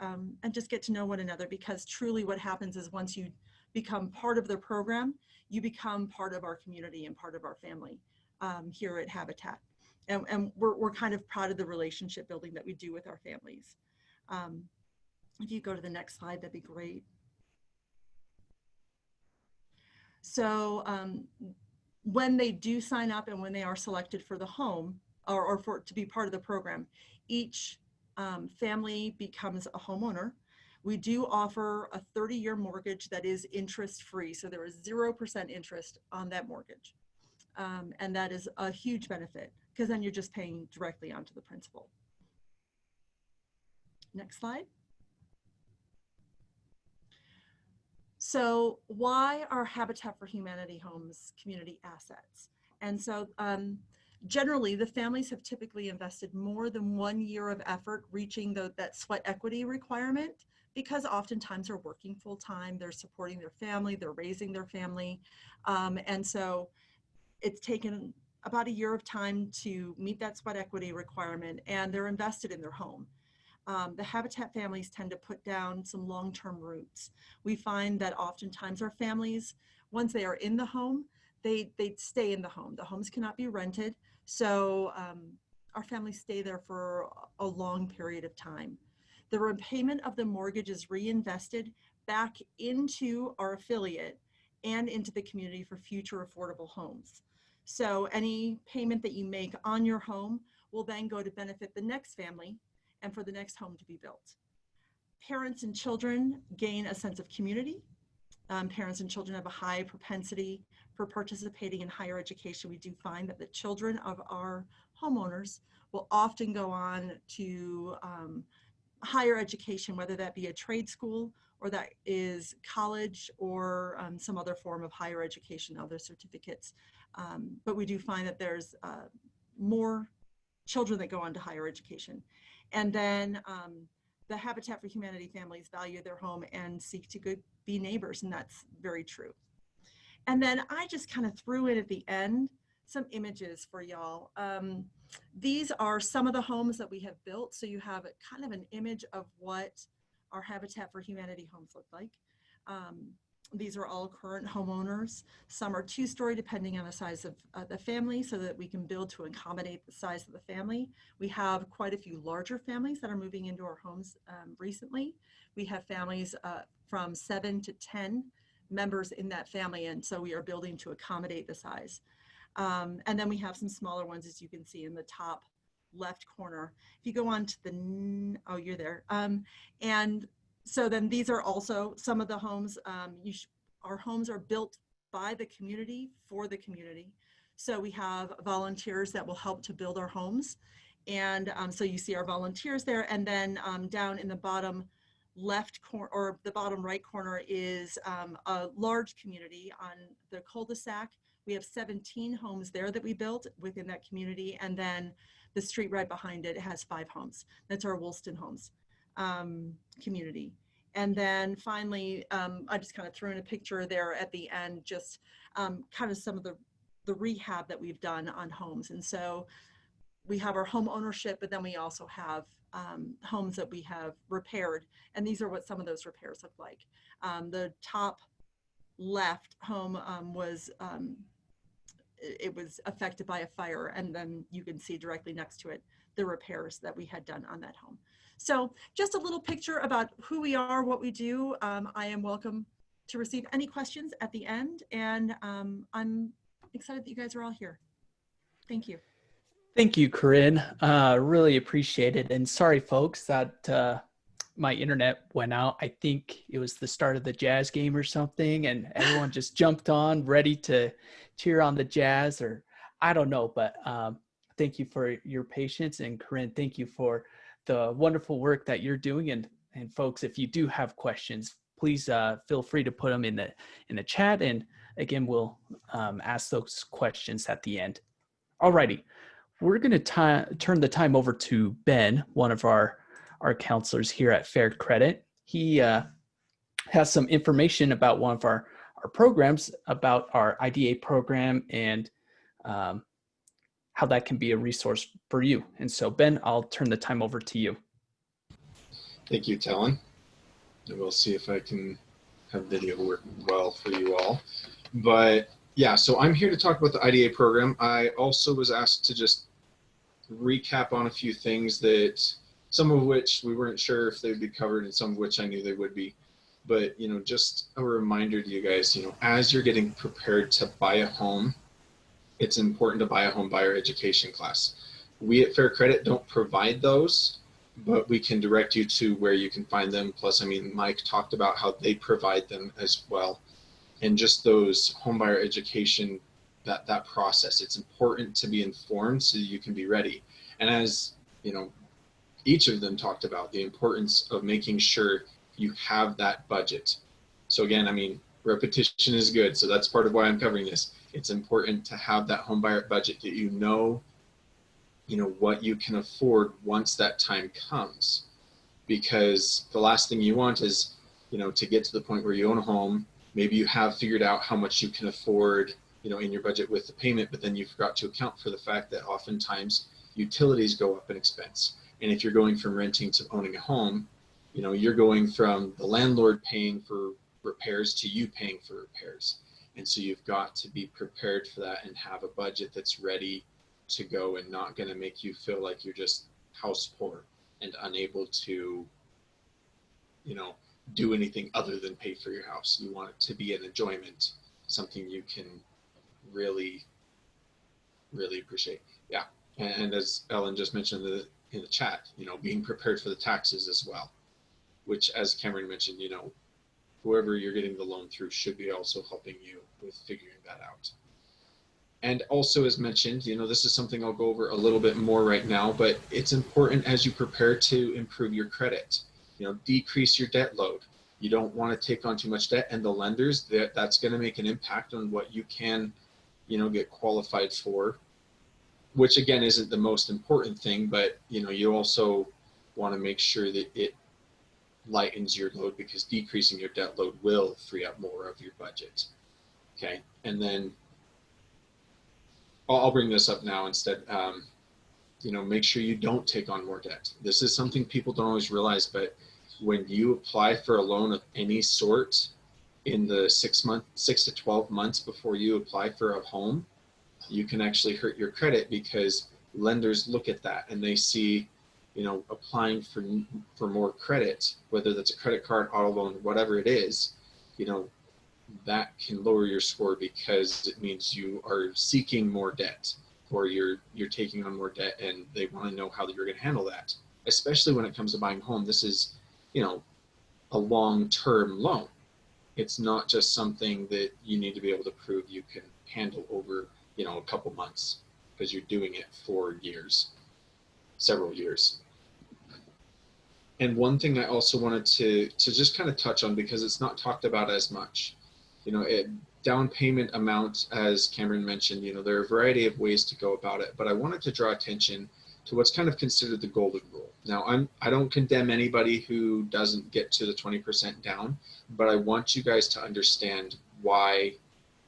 just get to know one another, because truly what happens is once you become part of the program, you become part of our community and part of our family here at Habitat. And we're kind of proud of the relationship building that we do with our families. If you go to the next slide, that'd be great. So when they do sign up and when they are selected for the home or for to be part of the program, each family becomes a homeowner. We do offer a 30-year mortgage that is interest-free. So there is 0% interest on that mortgage. And that is a huge benefit, because then you're just paying directly onto the principal. Next slide. So why are Habitat for Humanity homes community assets? And so generally, the families have typically invested more than 1 year of effort reaching that sweat equity requirement, because oftentimes they're working full time, they're supporting their family, they're raising their family. And so it's taken about a year of time to meet that sweat equity requirement, and they're invested in their home. The Habitat families tend to put down some long-term roots. We find that oftentimes our families, once they are in the home, they stay in the home. The homes cannot be rented, so our families stay there for a long period of time. The repayment of the mortgage is reinvested back into our affiliate and into the community for future affordable homes. So any payment that you make on your home will then go to benefit the next family and for the next home to be built. Parents and children gain a sense of community. Parents and children have a high propensity for participating in higher education. We do find that the children of our homeowners will often go on to higher education, whether that be a trade school or that is college or some other form of higher education, other certificates. But we do find that there's more children that go on to higher education. And then the Habitat for Humanity families value their home and seek to be neighbors, and that's very true. And then I just kind of threw in at the end some images for y'all. These are some of the homes that we have built. So you have kind of an image of what our Habitat for Humanity homes look like. These are all current homeowners. Some are 2-story depending on the size of the family, so that we can build to accommodate the size of the family. We have quite a few larger families that are moving into our homes recently. We have families from 7 to 10 members in that family, and so we are building to accommodate the size. And then we have some smaller ones, as you can see in the top left corner. If you go on to the, oh, you're there. And so then these are also some of the homes. Our homes are built by the community for the community. So we have volunteers that will help to build our homes. And so you see our volunteers there. And then down in the bottom left corner, or the bottom right corner, is a large community on the cul-de-sac. We have 17 homes there that we built within that community. And then the street right behind it has 5 homes. That's our Woolston Homes community. And then finally, I just kind of threw in a picture there at the end, just kind of some of the rehab that we've done on homes. And so we have our home ownership, but then we also have homes that we have repaired. And these are what some of those repairs look like. The top left home it was affected by a fire, and then you can see directly next to it the repairs that we had done on that home. So just a little picture about who we are, what we do. I am welcome to receive any questions at the end, and I'm excited that you guys are all here. Thank you. Thank you, Corinne. Really appreciate it. And sorry, folks, that my internet went out. I think it was the start of the Jazz game or something, and everyone just jumped on ready to cheer on the Jazz, or I don't know, but thank you for your patience. And Corinne, thank you for the wonderful work that you're doing. And folks, if you do have questions, please feel free to put them in the chat. And again, we'll ask those questions at the end. Alrighty, we're going to turn the time over to Ben, one of our counselors here at Fair Credit. He has some information about one of our programs, about our IDA program, and how that can be a resource for you. And so, Ben, I'll turn the time over to you. Thank you, Talon. And we'll see if I can have video work well for you all. But yeah, so I'm here to talk about the IDA program. I also was asked to just recap on a few things that, some of which we weren't sure if they'd be covered, and some of which I knew they would be. But, just a reminder to you guys, as you're getting prepared to buy a home, it's important to buy a home buyer education class. We at Fair Credit don't provide those, but we can direct you to where you can find them. Plus, Mike talked about how they provide them as well. And just those home buyer education, that process, it's important to be informed so you can be ready. And as, each of them talked about the importance of making sure you have that budget. So again, repetition is good. So that's part of why I'm covering this. It's important to have that home buyer budget, that you know what you can afford once that time comes. Because the last thing you want is, to get to the point where you own a home, maybe you have figured out how much you can afford, in your budget with the payment, but then you forgot to account for the fact that oftentimes utilities go up in expense. And if you're going from renting to owning a home, you're going from the landlord paying for repairs to you paying for repairs. And so you've got to be prepared for that and have a budget that's ready to go and not going to make you feel like you're just house poor and unable to, do anything other than pay for your house. You want it to be an enjoyment, something you can really, really appreciate. Yeah. And as Ellen just mentioned in the chat, being prepared for the taxes as well, which, as Cameron mentioned, whoever you're getting the loan through should be also helping you with figuring that out. And also, as mentioned, this is something I'll go over a little bit more right now, but it's important as you prepare to improve your credit, decrease your debt load. You don't want to take on too much debt, and the lenders, that's going to make an impact on what you can, get qualified for, which again isn't the most important thing, but you also want to make sure that it lightens your load, because decreasing your debt load will free up more of your budget. Okay. And then I'll bring this up now instead. You know, make sure you don't take on more debt. This is something people don't always realize, but when you apply for a loan of any sort in the 6 to 12 months before you apply for a home, you can actually hurt your credit, because lenders look at that and they see, you know, applying for more credit, whether that's a credit card, auto loan, whatever it is, you know, that can lower your score because it means you are seeking more debt, or you're taking on more debt, and they want to know how you're going to handle that. Especially when it comes to buying a home, this is, you know, a long-term loan. It's not just something that you need to be able to prove you can handle over, you know, a couple months, because you're doing it for years, several years. And one thing I also wanted to just kind of touch on, because it's not talked about as much, you know, down payment amount, as Cameron mentioned, you know, there are a variety of ways to go about it, but I wanted to draw attention to what's kind of considered the golden rule. Now, I don't condemn anybody who doesn't get to the 20% down, but I want you guys to understand why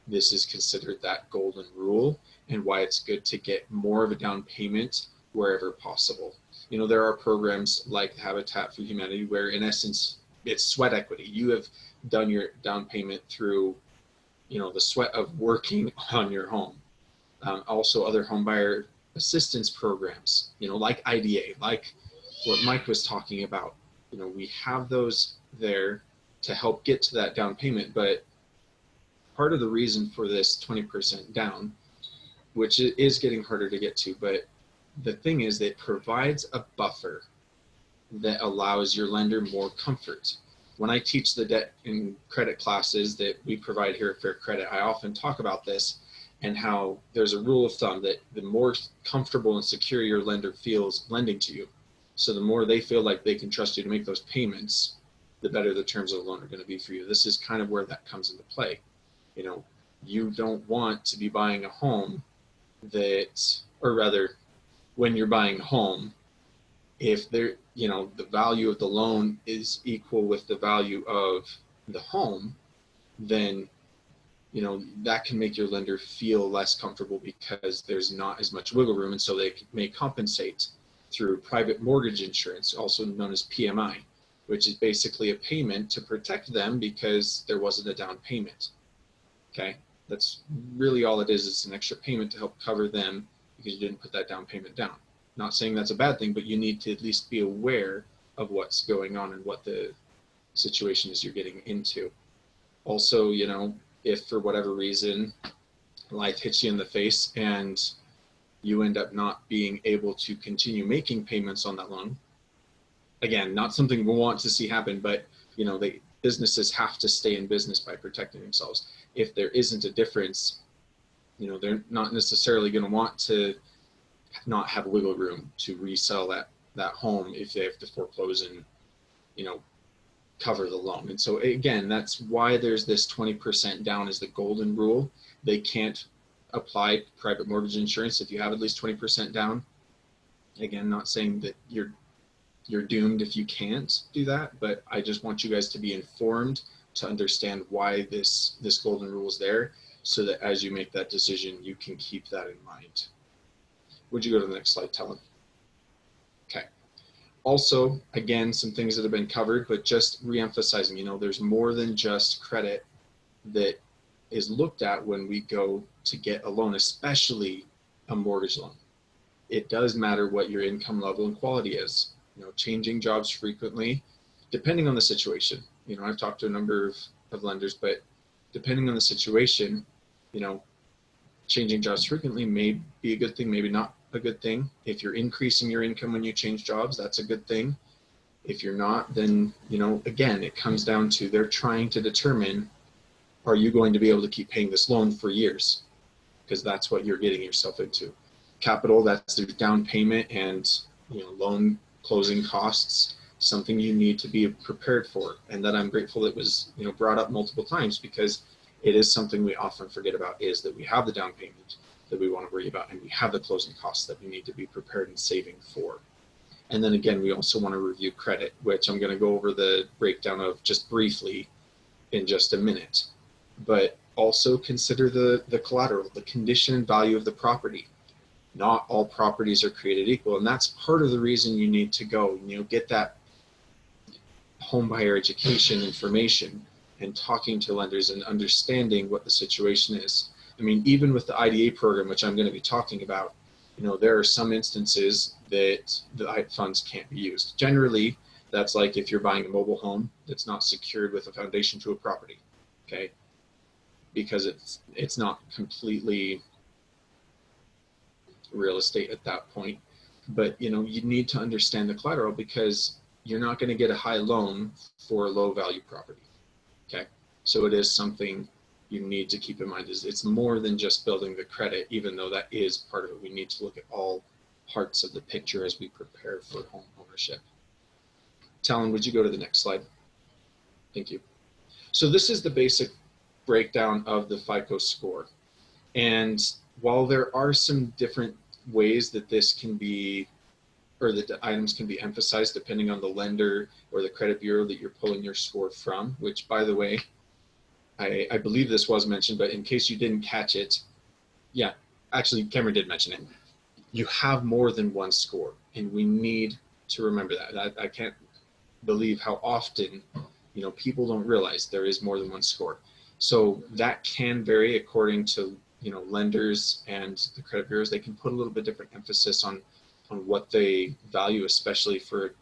this is considered that golden rule, and why it's good to get more of a down payment wherever possible. You know, there are programs like Habitat for Humanity where, in essence, it's sweat equity. You have done your down payment through, you know, the sweat of working on your home. Also, other home buyer assistance programs, you know, like IDA, like what Mike was talking about. You know, we have those there to help get to that down payment. But part of the reason for this 20% down, which is getting harder to get to, but the thing is that it provides a buffer that allows your lender more comfort. When I teach the debt and credit classes that we provide here at Fair Credit, I often talk about this, and how there's a rule of thumb that the more comfortable and secure your lender feels lending to you, so the more they feel like they can trust you to make those payments, the better the terms of the loan are going to be for you. This is kind of where that comes into play. You know, you don't want to be buying a home that, or rather, when you're buying a home, if there, you know, the value of the loan is equal with the value of the home, then, you know, that can make your lender feel less comfortable, because there's not as much wiggle room. And so they may compensate through private mortgage insurance, also known as PMI, which is basically a payment to protect them because there wasn't a down payment. Okay, that's really all it is. It's an extra payment to help cover them because you didn't put that down payment down. Not saying that's a bad thing, but you need to at least be aware of what's going on and what the situation is you're getting into. Also, you know, if for whatever reason life hits you in the face and you end up not being able to continue making payments on that loan, again, not something we want to see happen, but, you know, businesses have to stay in business by protecting themselves. If there isn't a difference, you know, they're not necessarily going to want to not have wiggle room to resell that home if they have to foreclose and, you know, cover the loan. And so again, that's why there's this 20% down is the golden rule. They can't apply private mortgage insurance if you have at least 20% down. Again, not saying that you're doomed if you can't do that, but I just want you guys to be informed to understand why this golden rule is there, so that as you make that decision, you can keep that in mind. Would you go to the next slide, Tellen? Okay. Also, again, some things that have been covered, but just re-emphasizing, you know, there's more than just credit that is looked at when we go to get a loan, especially a mortgage loan. It does matter what your income level and quality is. You know, changing jobs frequently, depending on the situation. You know, I've talked to a number of lenders, but depending on the situation, you know, changing jobs frequently may be a good thing, maybe not a good thing. If you're increasing your income when you change jobs, that's a good thing. If you're not, then, you know, again, it comes down to they're trying to determine, are you going to be able to keep paying this loan for years? Because that's what you're getting yourself into. Capital, that's the down payment and, you know, loan closing costs, something you need to be prepared for. And that I'm grateful it was, you know, brought up multiple times, because it is something we often forget about, is that we have the down payment that we want to worry about, and we have the closing costs that we need to be prepared and saving for. And then again, we also want to review credit, which I'm going to go over the breakdown of just briefly in just a minute. But also consider the collateral, the condition and value of the property. Not all properties are created equal, and that's part of the reason you need to go, get that home buyer education information and talking to lenders and understanding what the situation is. I mean, even with the IDA program, which I'm going to be talking about, there are some instances that the funds can't be used. Generally, that's like if you're buying a mobile home that's not secured with a foundation to a property, okay? Because it's not completely real estate at that point. But, you need to understand the collateral, because you're not going to get a high loan for a low value property, okay? So it is something you need to keep in mind. Is it's more than just building the credit, even though that is part of it. We need to look at all parts of the picture as we prepare for home ownership. Talon, would you go to the next slide? Thank you. So this is the basic breakdown of the FICO score. And while there are some different ways that this can be, or that the items can be emphasized depending on the lender or the credit bureau that you're pulling your score from, which, by the way, I believe this was mentioned, but in case you didn't catch it, yeah, actually Cameron did mention it. You have more than one score, and we need to remember that. I can't believe how often, people don't realize there is more than one score. So that can vary according to, lenders and the credit bureaus. They can put a little bit different emphasis on what they value, especially for,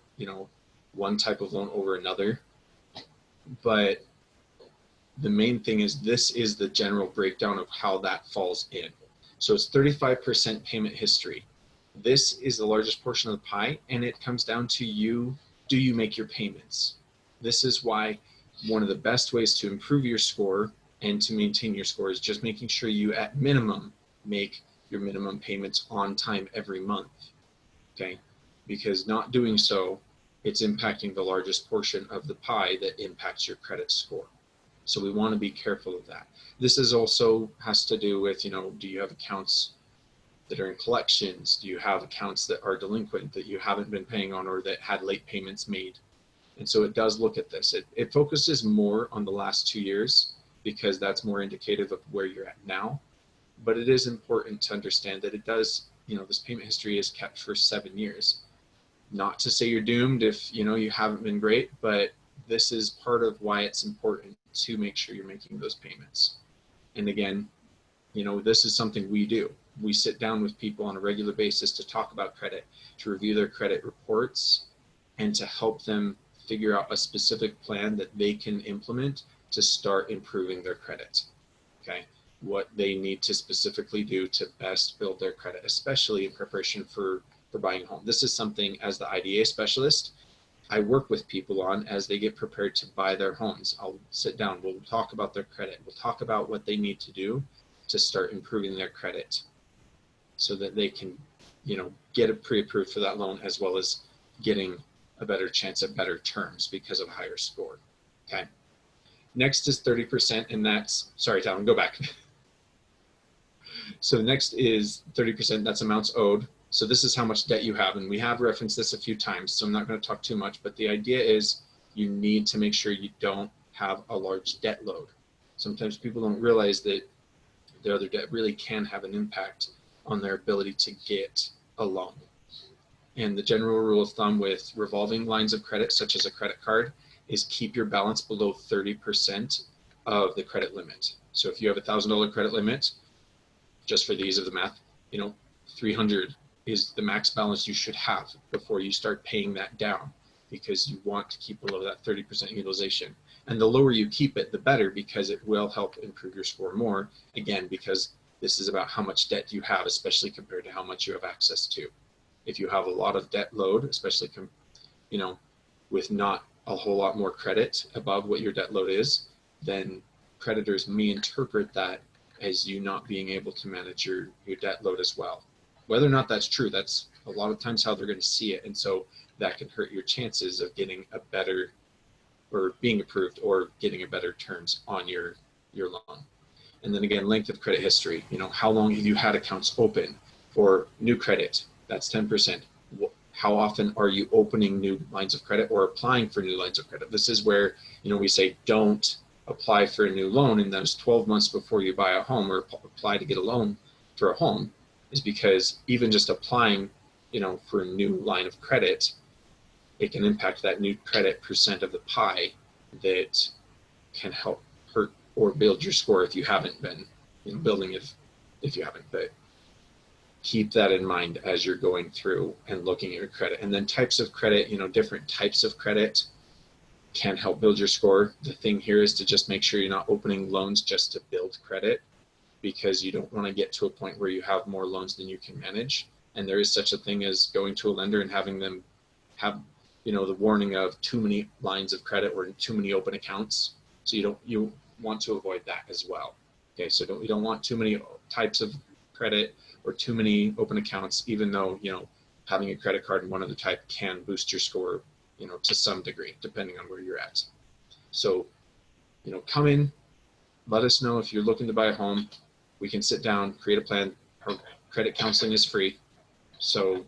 one type of loan over another. But the main thing is, this is the general breakdown of how that falls in. So it's 35% payment history. This is the largest portion of the pie, and it comes down to you. Do you make your payments? This is why one of the best ways to improve your score and to maintain your score is just making sure you at minimum make your minimum payments on time every month, okay? Because not doing so, it's impacting the largest portion of the pie that impacts your credit score. So we want to be careful of that. This is also has to do with, do you have accounts that are in collections? Do you have accounts that are delinquent that you haven't been paying on, or that had late payments made? And so it does look at this. It focuses more on the last 2 years, because that's more indicative of where you're at now. But it is important to understand that it does, this payment history is kept for 7 years. Not to say you're doomed if, you haven't been great, but this is part of why it's important to make sure you're making those payments. And again, this is something we do. We sit down with people on a regular basis to talk about credit, to review their credit reports, and to help them figure out a specific plan that they can implement to start improving their credit, okay? What they need to specifically do to best build their credit, especially in preparation for buying a home. This is something, as the IDA specialist, I work with people on as they get prepared to buy their homes. I'll sit down, we'll talk about their credit. We'll talk about what they need to do to start improving their credit so that they can, get it pre-approved for that loan, as well as getting a better chance at better terms because of a higher score, okay? Next is 30%, and that's, sorry, Talon, go back. So next is 30%, that's amounts owed. So this is how much debt you have, and we have referenced this a few times, so I'm not going to talk too much, but the idea is you need to make sure you don't have a large debt load. Sometimes people don't realize that their other debt really can have an impact on their ability to get a loan. And the general rule of thumb with revolving lines of credit, such as a credit card, is keep your balance below 30% of the credit limit. So if you have a $1,000 credit limit, just for the ease of the math, 300 is the max balance you should have before you start paying that down, because you want to keep below that 30% utilization. And the lower you keep it, the better, because it will help improve your score more, again, because this is about how much debt you have, especially compared to how much you have access to. If you have a lot of debt load, especially, with not a whole lot more credit above what your debt load is, then creditors may interpret that as you not being able to manage your debt load as well. Whether or not that's true, that's a lot of times how they're going to see it. And so that can hurt your chances of getting a better, or being approved, or getting a better terms on your loan. And then again, length of credit history, how long have you had accounts open? For new credit, that's 10%. How often are you opening new lines of credit or applying for new lines of credit? This is where, we say don't apply for a new loan in those 12 months before you buy a home or apply to get a loan for a home is because even just applying, for a new line of credit, it can impact that new credit percent of the pie that can help hurt or build your score if you haven't been, building if you haven't. But keep that in mind as you're going through and looking at your credit. And then types of credit, different types of credit can help build your score. The thing here is to just make sure you're not opening loans just to build credit, because you don't want to get to a point where you have more loans than you can manage. And there is such a thing as going to a lender and having them have, the warning of too many lines of credit or too many open accounts. So you want to avoid that as well. Okay, so you don't want too many types of credit or too many open accounts, even though, having a credit card in one other type can boost your score, to some degree, depending on where you're at. So, come in, let us know if you're looking to buy a home. We can sit down, create a plan. Our credit counseling is free. So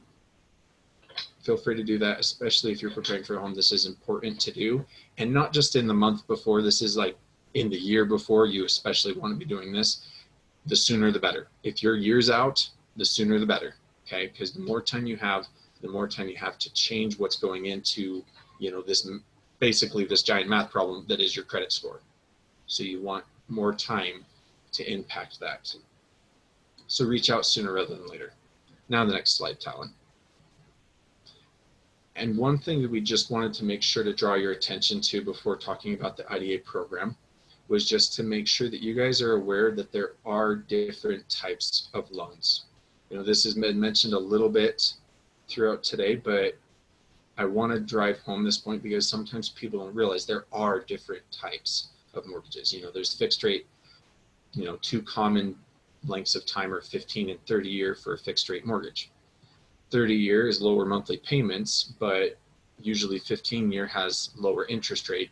feel free to do that, especially if you're preparing for a home. This is important to do, and not just in the month before. This is like in the year before. You especially want to be doing this. The sooner the better. If you're years out, the sooner the better. Okay, because the more time you have, the more time you have to change what's going into, this basically this giant math problem that is your credit score. So you want more time to impact that. So reach out sooner rather than later. Now the next slide, Talon. And one thing that we just wanted to make sure to draw your attention to before talking about the IDA program was just to make sure that you guys are aware that there are different types of loans. This has been mentioned a little bit throughout today, but I want to drive home this point because sometimes people don't realize there are different types of mortgages. There's fixed rate, 2 common lengths of time are 15 and 30 year for a fixed rate mortgage. 30 year is lower monthly payments, but usually 15 year has lower interest rate,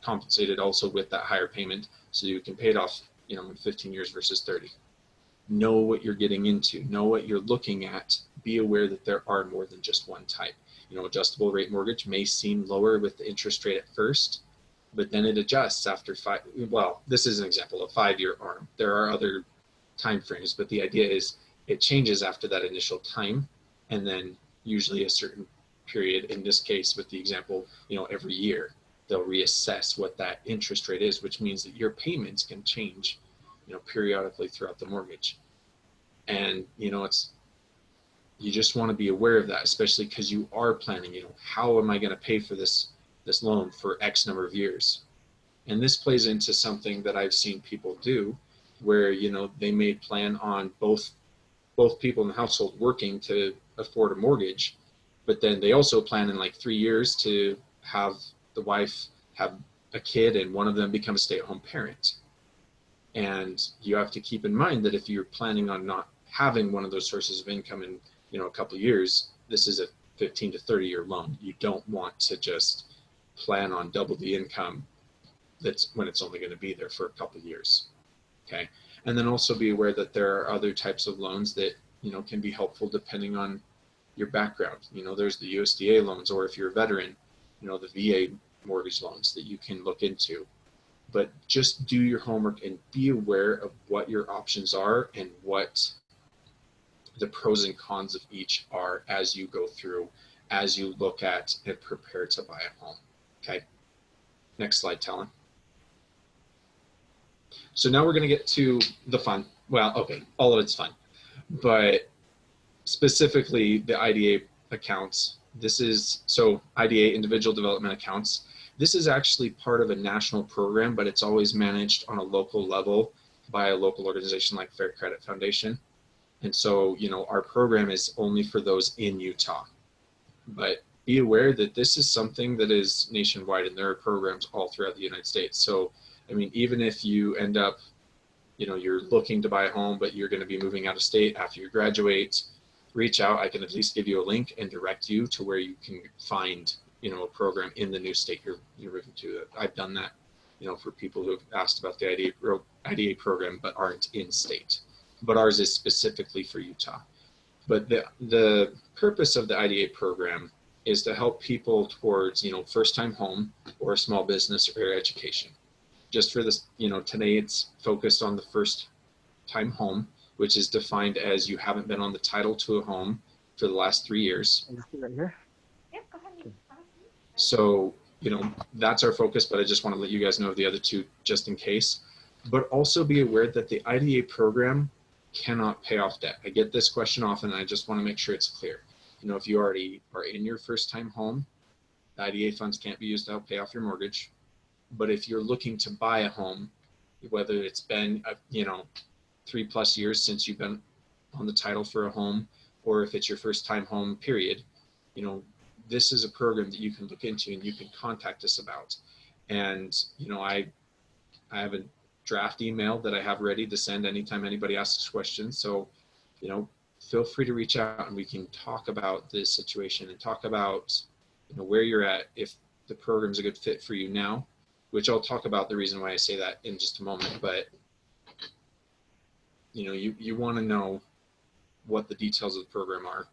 compensated also with that higher payment, so you can pay it off, in 15 years versus 30. Know what you're getting into, know what you're looking at, be aware that there are more than just one type. Adjustable rate mortgage may seem lower with the interest rate at first, but then it adjusts after this is an example of 5-year ARM. There are other time frames, but the idea is it changes after that initial time, and then usually a certain period, in this case with the example, every year, they'll reassess what that interest rate is, which means that your payments can change, periodically throughout the mortgage. And, you just want to be aware of that, especially because you are planning, how am I going to pay for this loan for X number of years? And this plays into something that I've seen people do where, they may plan on both people in the household working to afford a mortgage, but then they also plan in like 3 years to have the wife have a kid and one of them become a stay-at-home parent. And you have to keep in mind that if you're planning on not having one of those sources of income in, a couple of years, this is a 15 to 30 year loan. You don't want to just plan on double the income that's when it's only going to be there for a couple of years. Okay. And then also be aware that there are other types of loans that, can be helpful depending on your background. There's the USDA loans, or if you're a veteran, the VA mortgage loans that you can look into. But just do your homework and be aware of what your options are and what the pros and cons of each are as you go through, as you look at and prepare to buy a home. Okay. Next slide, Talon. So now we're going to get to the fun. Well, okay, all of it's fun, but specifically the IDA accounts. So IDA, individual development accounts. This is actually part of a national program, but it's always managed on a local level by a local organization like Fair Credit Foundation. And so, our program is only for those in Utah. But be aware that this is something that is nationwide, and there are programs all throughout the United States. So, even if you end up, you're looking to buy a home, but you're going to be moving out of state after you graduate, reach out. I can at least give you a link and direct you to where you can find, a program in the new state you're moving to. I've done that, for people who have asked about the IDA program but aren't in state. But ours is specifically for Utah. But the purpose of the IDA program is to help people towards, first-time home or a small business or education. just for this, today it's focused on the first time home, which is defined as you haven't been on the title to a home for the last 3 years. Right here. So, that's our focus, but I just want to let you guys know of the other two just in case. But also be aware that the IDA program cannot pay off debt. I get this question often, and I just want to make sure it's clear. If you already are in your first time home, the IDA funds can't be used to help pay off your mortgage. But if you're looking to buy a home, whether it's been, 3+ years since you've been on the title for a home, or if it's your first time home period, this is a program that you can look into and you can contact us about. And, I have a draft email that I have ready to send anytime anybody asks questions. So, feel free to reach out and we can talk about this situation and talk about, where you're at, if the program's a good fit for you now, which I'll talk about the reason why I say that in just a moment. But, you want to know what the details of the program are.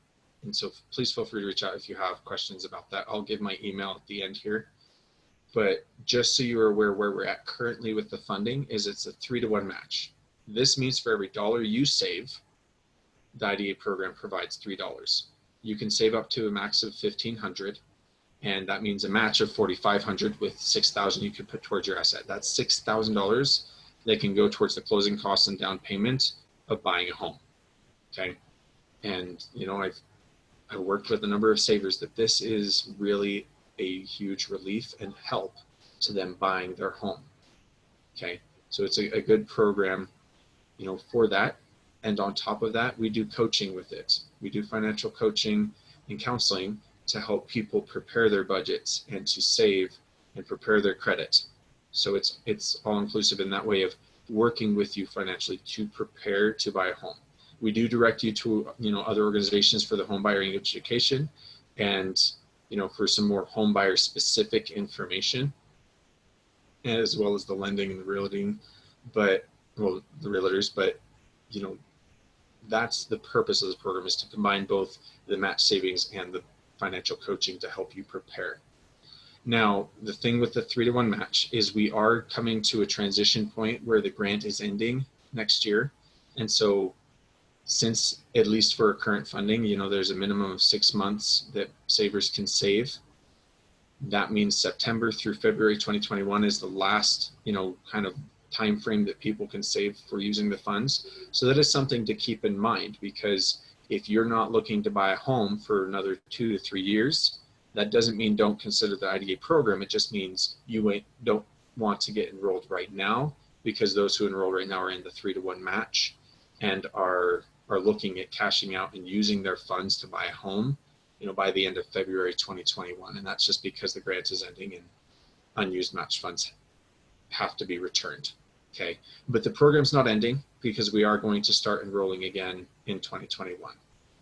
And so please feel free to reach out if you have questions about that. I'll give my email at the end here. But just so you're aware where we're at currently with the funding is it's a 3-to-1 match. This means for every dollar you save, the IDA program provides $3. You can save up to a max of $1,500, and that means a match of $4,500 with $6,000 you could put towards your asset. That's $6,000 that can go towards the closing costs and down payment of buying a home. Okay, and I've worked with a number of savers that this is really a huge relief and help to them buying their home. Okay, so it's a good program, for that. And on top of that, we do coaching with it. We do financial coaching and counseling to help people prepare their budgets and to save and prepare their credit. So it's all inclusive in that way of working with you financially to prepare to buy a home. We do direct you to, other organizations for the home buyer education and, for some more home buyer specific information, as well as the lending and the realting, the realtors, but, that's the purpose of this program, is to combine both the match savings and the financial coaching to help you prepare. Now, the thing with the 3-to-1 match is we are coming to a transition point where the grant is ending next year. And so since, at least for current funding, there's a minimum of 6 months that savers can save. That means September through February 2021 is the last, kind of time frame that people can save for using the funds. So that is something to keep in mind, because if you're not looking to buy a home for another 2 to 3 years, that doesn't mean don't consider the IDA program. It just means you don't want to get enrolled right now, because those who enroll right now are in the 3-to-1 match and are looking at cashing out and using their funds to buy a home, by the end of February 2021. And that's just because the grant is ending and unused match funds have to be returned. Okay, but the program's not ending, because we are going to start enrolling again in 2021.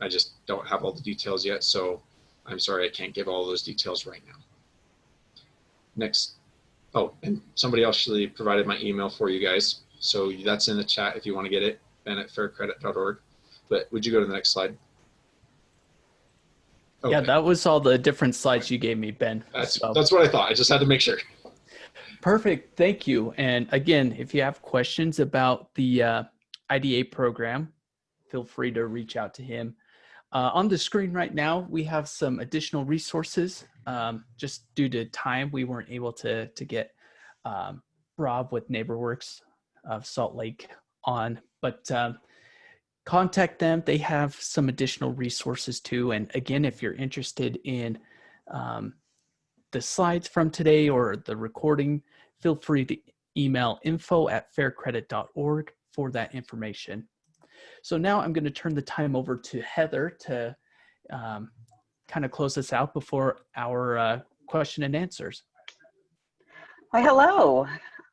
I just don't have all the details yet, so I'm sorry I can't give all those details right now. Next. Oh, and somebody else actually provided my email for you guys, so that's in the chat if you want to get it, ben@faircredit.org. But would you go to the next slide? Okay. Yeah, that was all the different slides you gave me, Ben. That's what I thought. I just had to make sure. Perfect. Thank you. And again, if you have questions about the IDA program, feel free to reach out to him. On the screen right now, we have some additional resources. Just due to time, we weren't able to get Rob with NeighborWorks of Salt Lake on, but contact them. They have some additional resources too. And again, if you're interested in the slides from today or the recording, feel free to email info@faircredit.org for that information. So now I'm going to turn the time over to Heather to kind of close this out before our question and answers. Hi, hello.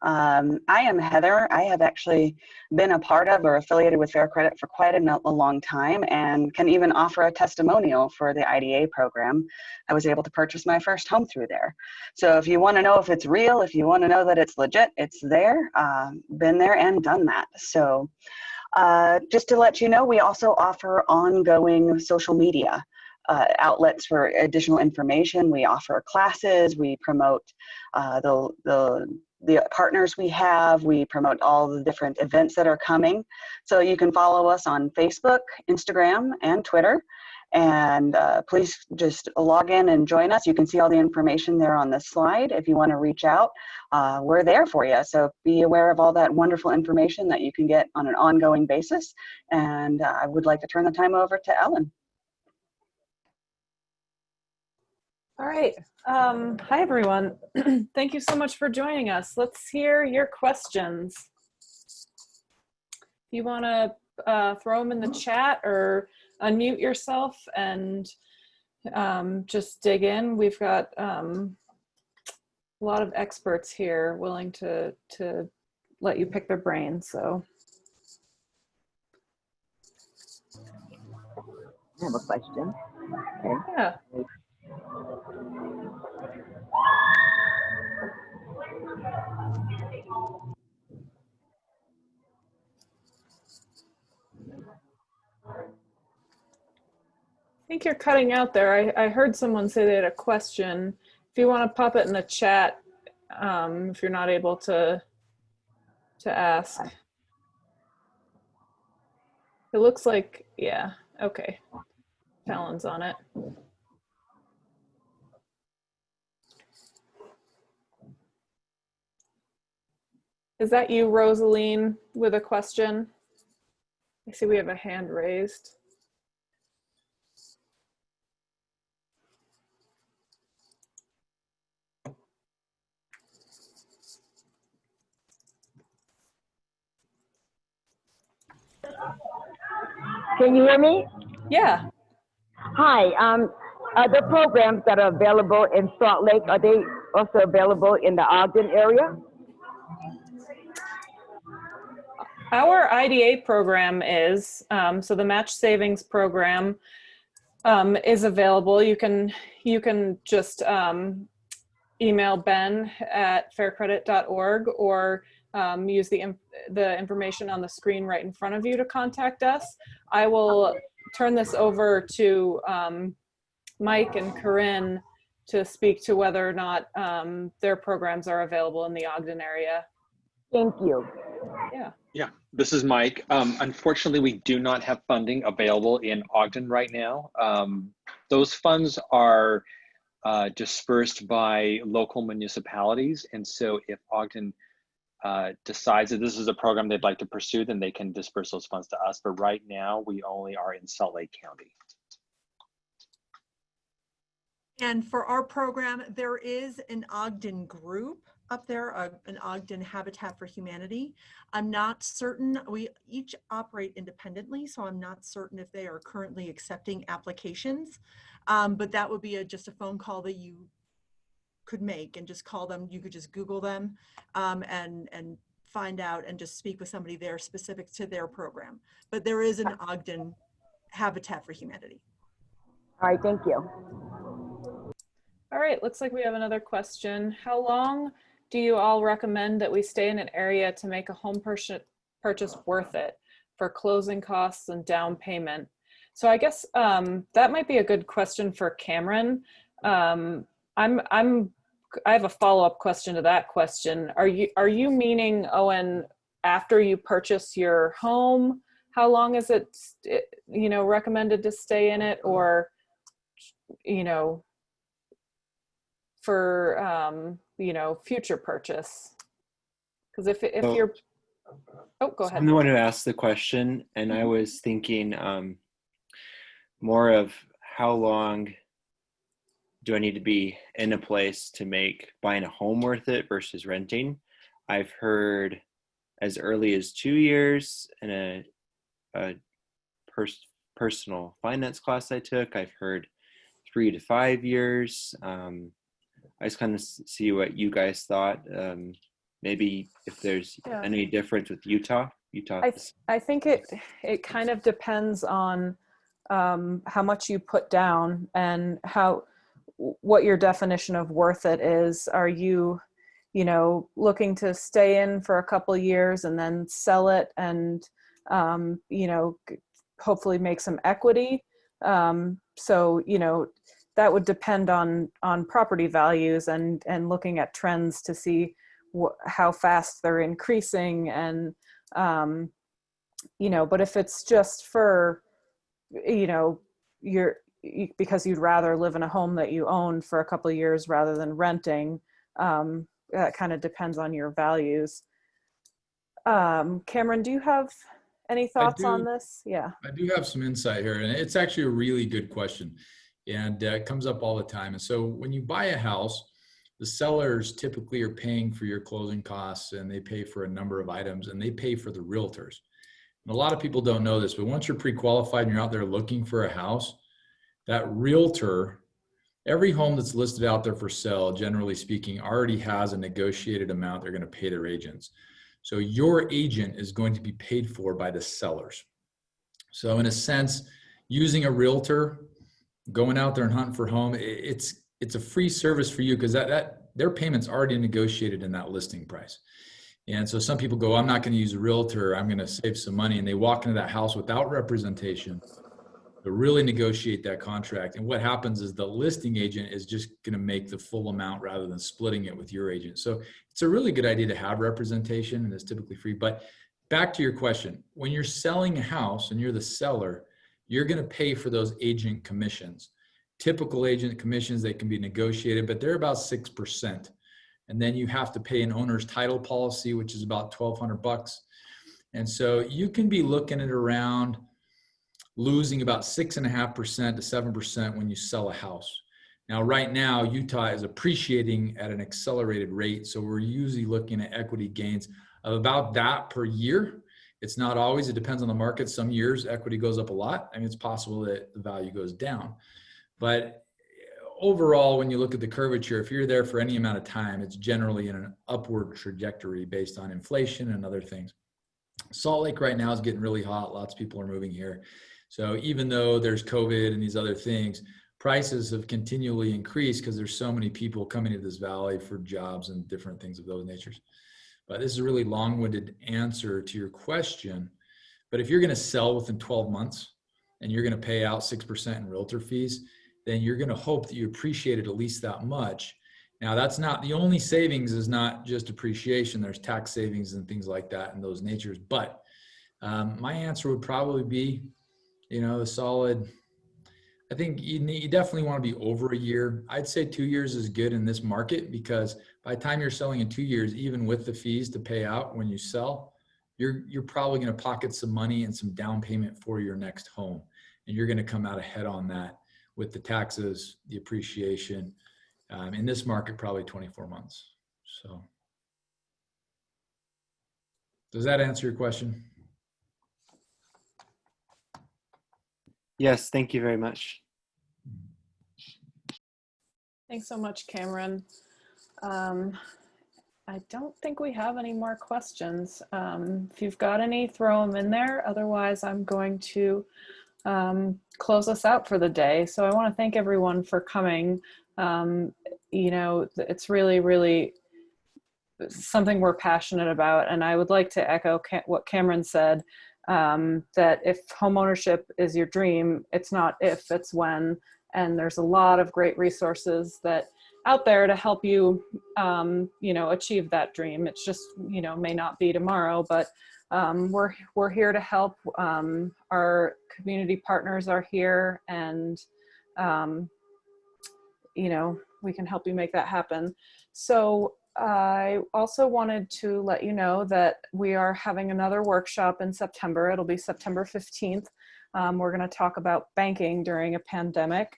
I am Heather. I have actually been a part of or affiliated with Fair Credit for quite a long time, and can even offer a testimonial for the IDA program. I was able to purchase my first home through there. So if you want to know if it's real, if you want to know that it's legit, it's there. Been there and done that. So just to let you know, we also offer ongoing social media outlets for additional information. We offer classes. We promote the the partners we have. We promote all the different events that are coming. So you can follow us on Facebook, Instagram, and Twitter. And please just log in and join us. You can see all the information there on the slide. If you want to reach out, we're there for you. So be aware of all that wonderful information that you can get on an ongoing basis. And I would like to turn the time over to Ellen. All right. Hi, everyone. Thank you so much for joining us. Let's hear your questions. If you want to throw them in the chat or unmute yourself and just dig in. We've got a lot of experts here willing to let you pick their brains. So I have a question. Okay. yeah. I think you're cutting out there. I heard someone say they had a question. If you want to pop it in the chat, if you're not able to ask. It looks like, yeah, okay. Talon's on it. Is that you, Rosaline, with a question? I see we have a hand raised. Can you hear me? Yeah. Hi. The programs that are available in Salt Lake, are they also available in the Ogden area? Our IDA program is, so the match savings program is available. You can just email Ben at faircredit.org or use the information on the screen right in front of you to contact us. I will turn this over to Mike and Corinne to speak to whether or not their programs are available in the Ogden area. Thank you. Yeah. Yeah, this is Mike. Unfortunately, we do not have funding available in Ogden right now. Those funds are dispersed by local municipalities. And so if Ogden decides that this is a program they'd like to pursue, then they can disperse those funds to us. But right now, we only are in Salt Lake County. And for our program, there is an Ogden group up there, an Ogden Habitat for Humanity. I'm not certain, we each operate independently, so I'm not certain if they are currently accepting applications, but that would be just a phone call that you could make and just call them. You could just Google them and find out and just speak with somebody there specific to their program. But there is an Ogden Habitat for Humanity. All right, thank you. All right, looks like we have another question. How long do you all recommend that we stay in an area to make a home purchase worth it for closing costs and down payment? So I guess that might be a good question for Cameron. I have a follow-up question to that question. Are you meaning, Owen, after you purchase your home, how long is it, recommended to stay in it, or, for, future purchase? Because if you're, oh, go ahead. I'm the one who asked the question, and I was thinking more of how long do I need to be in a place to make buying a home worth it versus renting. I've heard as early as 2 years in a personal finance class I took. I've heard 3 to 5 years. I just kind of see what you guys thought. Maybe if there's any difference with Utah. I think it kind of depends on how much you put down and what your definition of worth it is. Are you, looking to stay in for a couple of years and then sell it and, hopefully make some equity? So, that would depend on property values and looking at trends to see how fast they're increasing, and but if it's just for, because you'd rather live in a home that you own for a couple of years rather than renting, that kind of depends on your values. Cameron, do you have any thoughts on this? Yeah. I do have some insight here, and it's actually a really good question, and it comes up all the time. And so when you buy a house, the sellers typically are paying for your closing costs, and they pay for a number of items, and they pay for the realtors. And a lot of people don't know this, but once you're pre-qualified and you're out there looking for a house, that realtor, every home that's listed out there for sale, generally speaking, already has a negotiated amount they're going to pay their agents. So your agent is going to be paid for by the sellers. So in a sense, using a realtor, going out there and hunting for home, it's a free service for you, because that their payment's already negotiated in that listing price. And so some people go, I'm not going to use a realtor, I'm going to save some money. And they walk into that house without representation to really negotiate that contract. And what happens is the listing agent is just going to make the full amount rather than splitting it with your agent. So it's a really good idea to have representation, and it's typically free. But back to your question, when you're selling a house and you're the seller, you're going to pay for those agent commissions. Typical agent commissions, they can be negotiated, but they're about 6%. And then you have to pay an owner's title policy, which is about $1,200. And so you can be looking at around losing about 6.5% to 7% when you sell a house. Now, right now, Utah is appreciating at an accelerated rate. So we're usually looking at equity gains of about that per year. It's not always, it depends on the market. Some years equity goes up a lot. I mean, it's possible that the value goes down. But overall, when you look at the curvature, if you're there for any amount of time, it's generally in an upward trajectory based on inflation and other things. Salt Lake right now is getting really hot. Lots of people are moving here. So even though there's COVID and these other things, prices have continually increased because there's so many people coming to this valley for jobs and different things of those natures. But this is a really long-winded answer to your question. But if you're going to sell within 12 months and you're going to pay out 6% in realtor fees, then you're going to hope that you appreciate it at least that much. Now, that's not the only savings, is not just appreciation. There's tax savings and things like that in those natures. But my answer would probably be, a solid, I think you definitely want to be over a year. I'd say 2 years is good in this market, because by the time you're selling in 2 years, even with the fees to pay out when you sell, you're probably going to pocket some money and some down payment for your next home. And you're going to come out ahead on that with the taxes, the appreciation. In this market, probably 24 months. So does that answer your question? Yes, thank you very much. Thanks so much, Cameron. I don't think we have any more questions. If you've got any, throw them in there. Otherwise, I'm going to close us out for the day. So I want to thank everyone for coming. It's really, really something we're passionate about. And I would like to echo what Cameron said, that if homeownership is your dream, it's not if, it's when. And there's a lot of great resources that out there to help you, achieve that dream. It's just, may not be tomorrow, but we're here to help. Our community partners are here, and we can help you make that happen. So I also wanted to let you know that we are having another workshop in September. It'll be September 15th. We're going to talk about banking during a pandemic.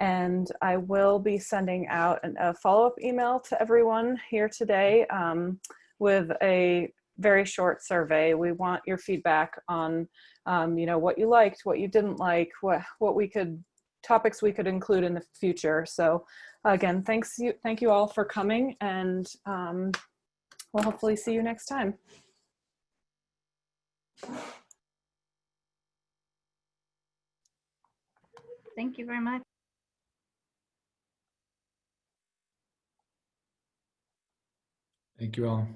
And I will be sending out a follow-up email to everyone here today with a very short survey. We want your feedback on, what you liked, what you didn't like, topics we could include in the future. So again, thank you all for coming, and we'll hopefully see you next time. Thank you very much. Thank you all.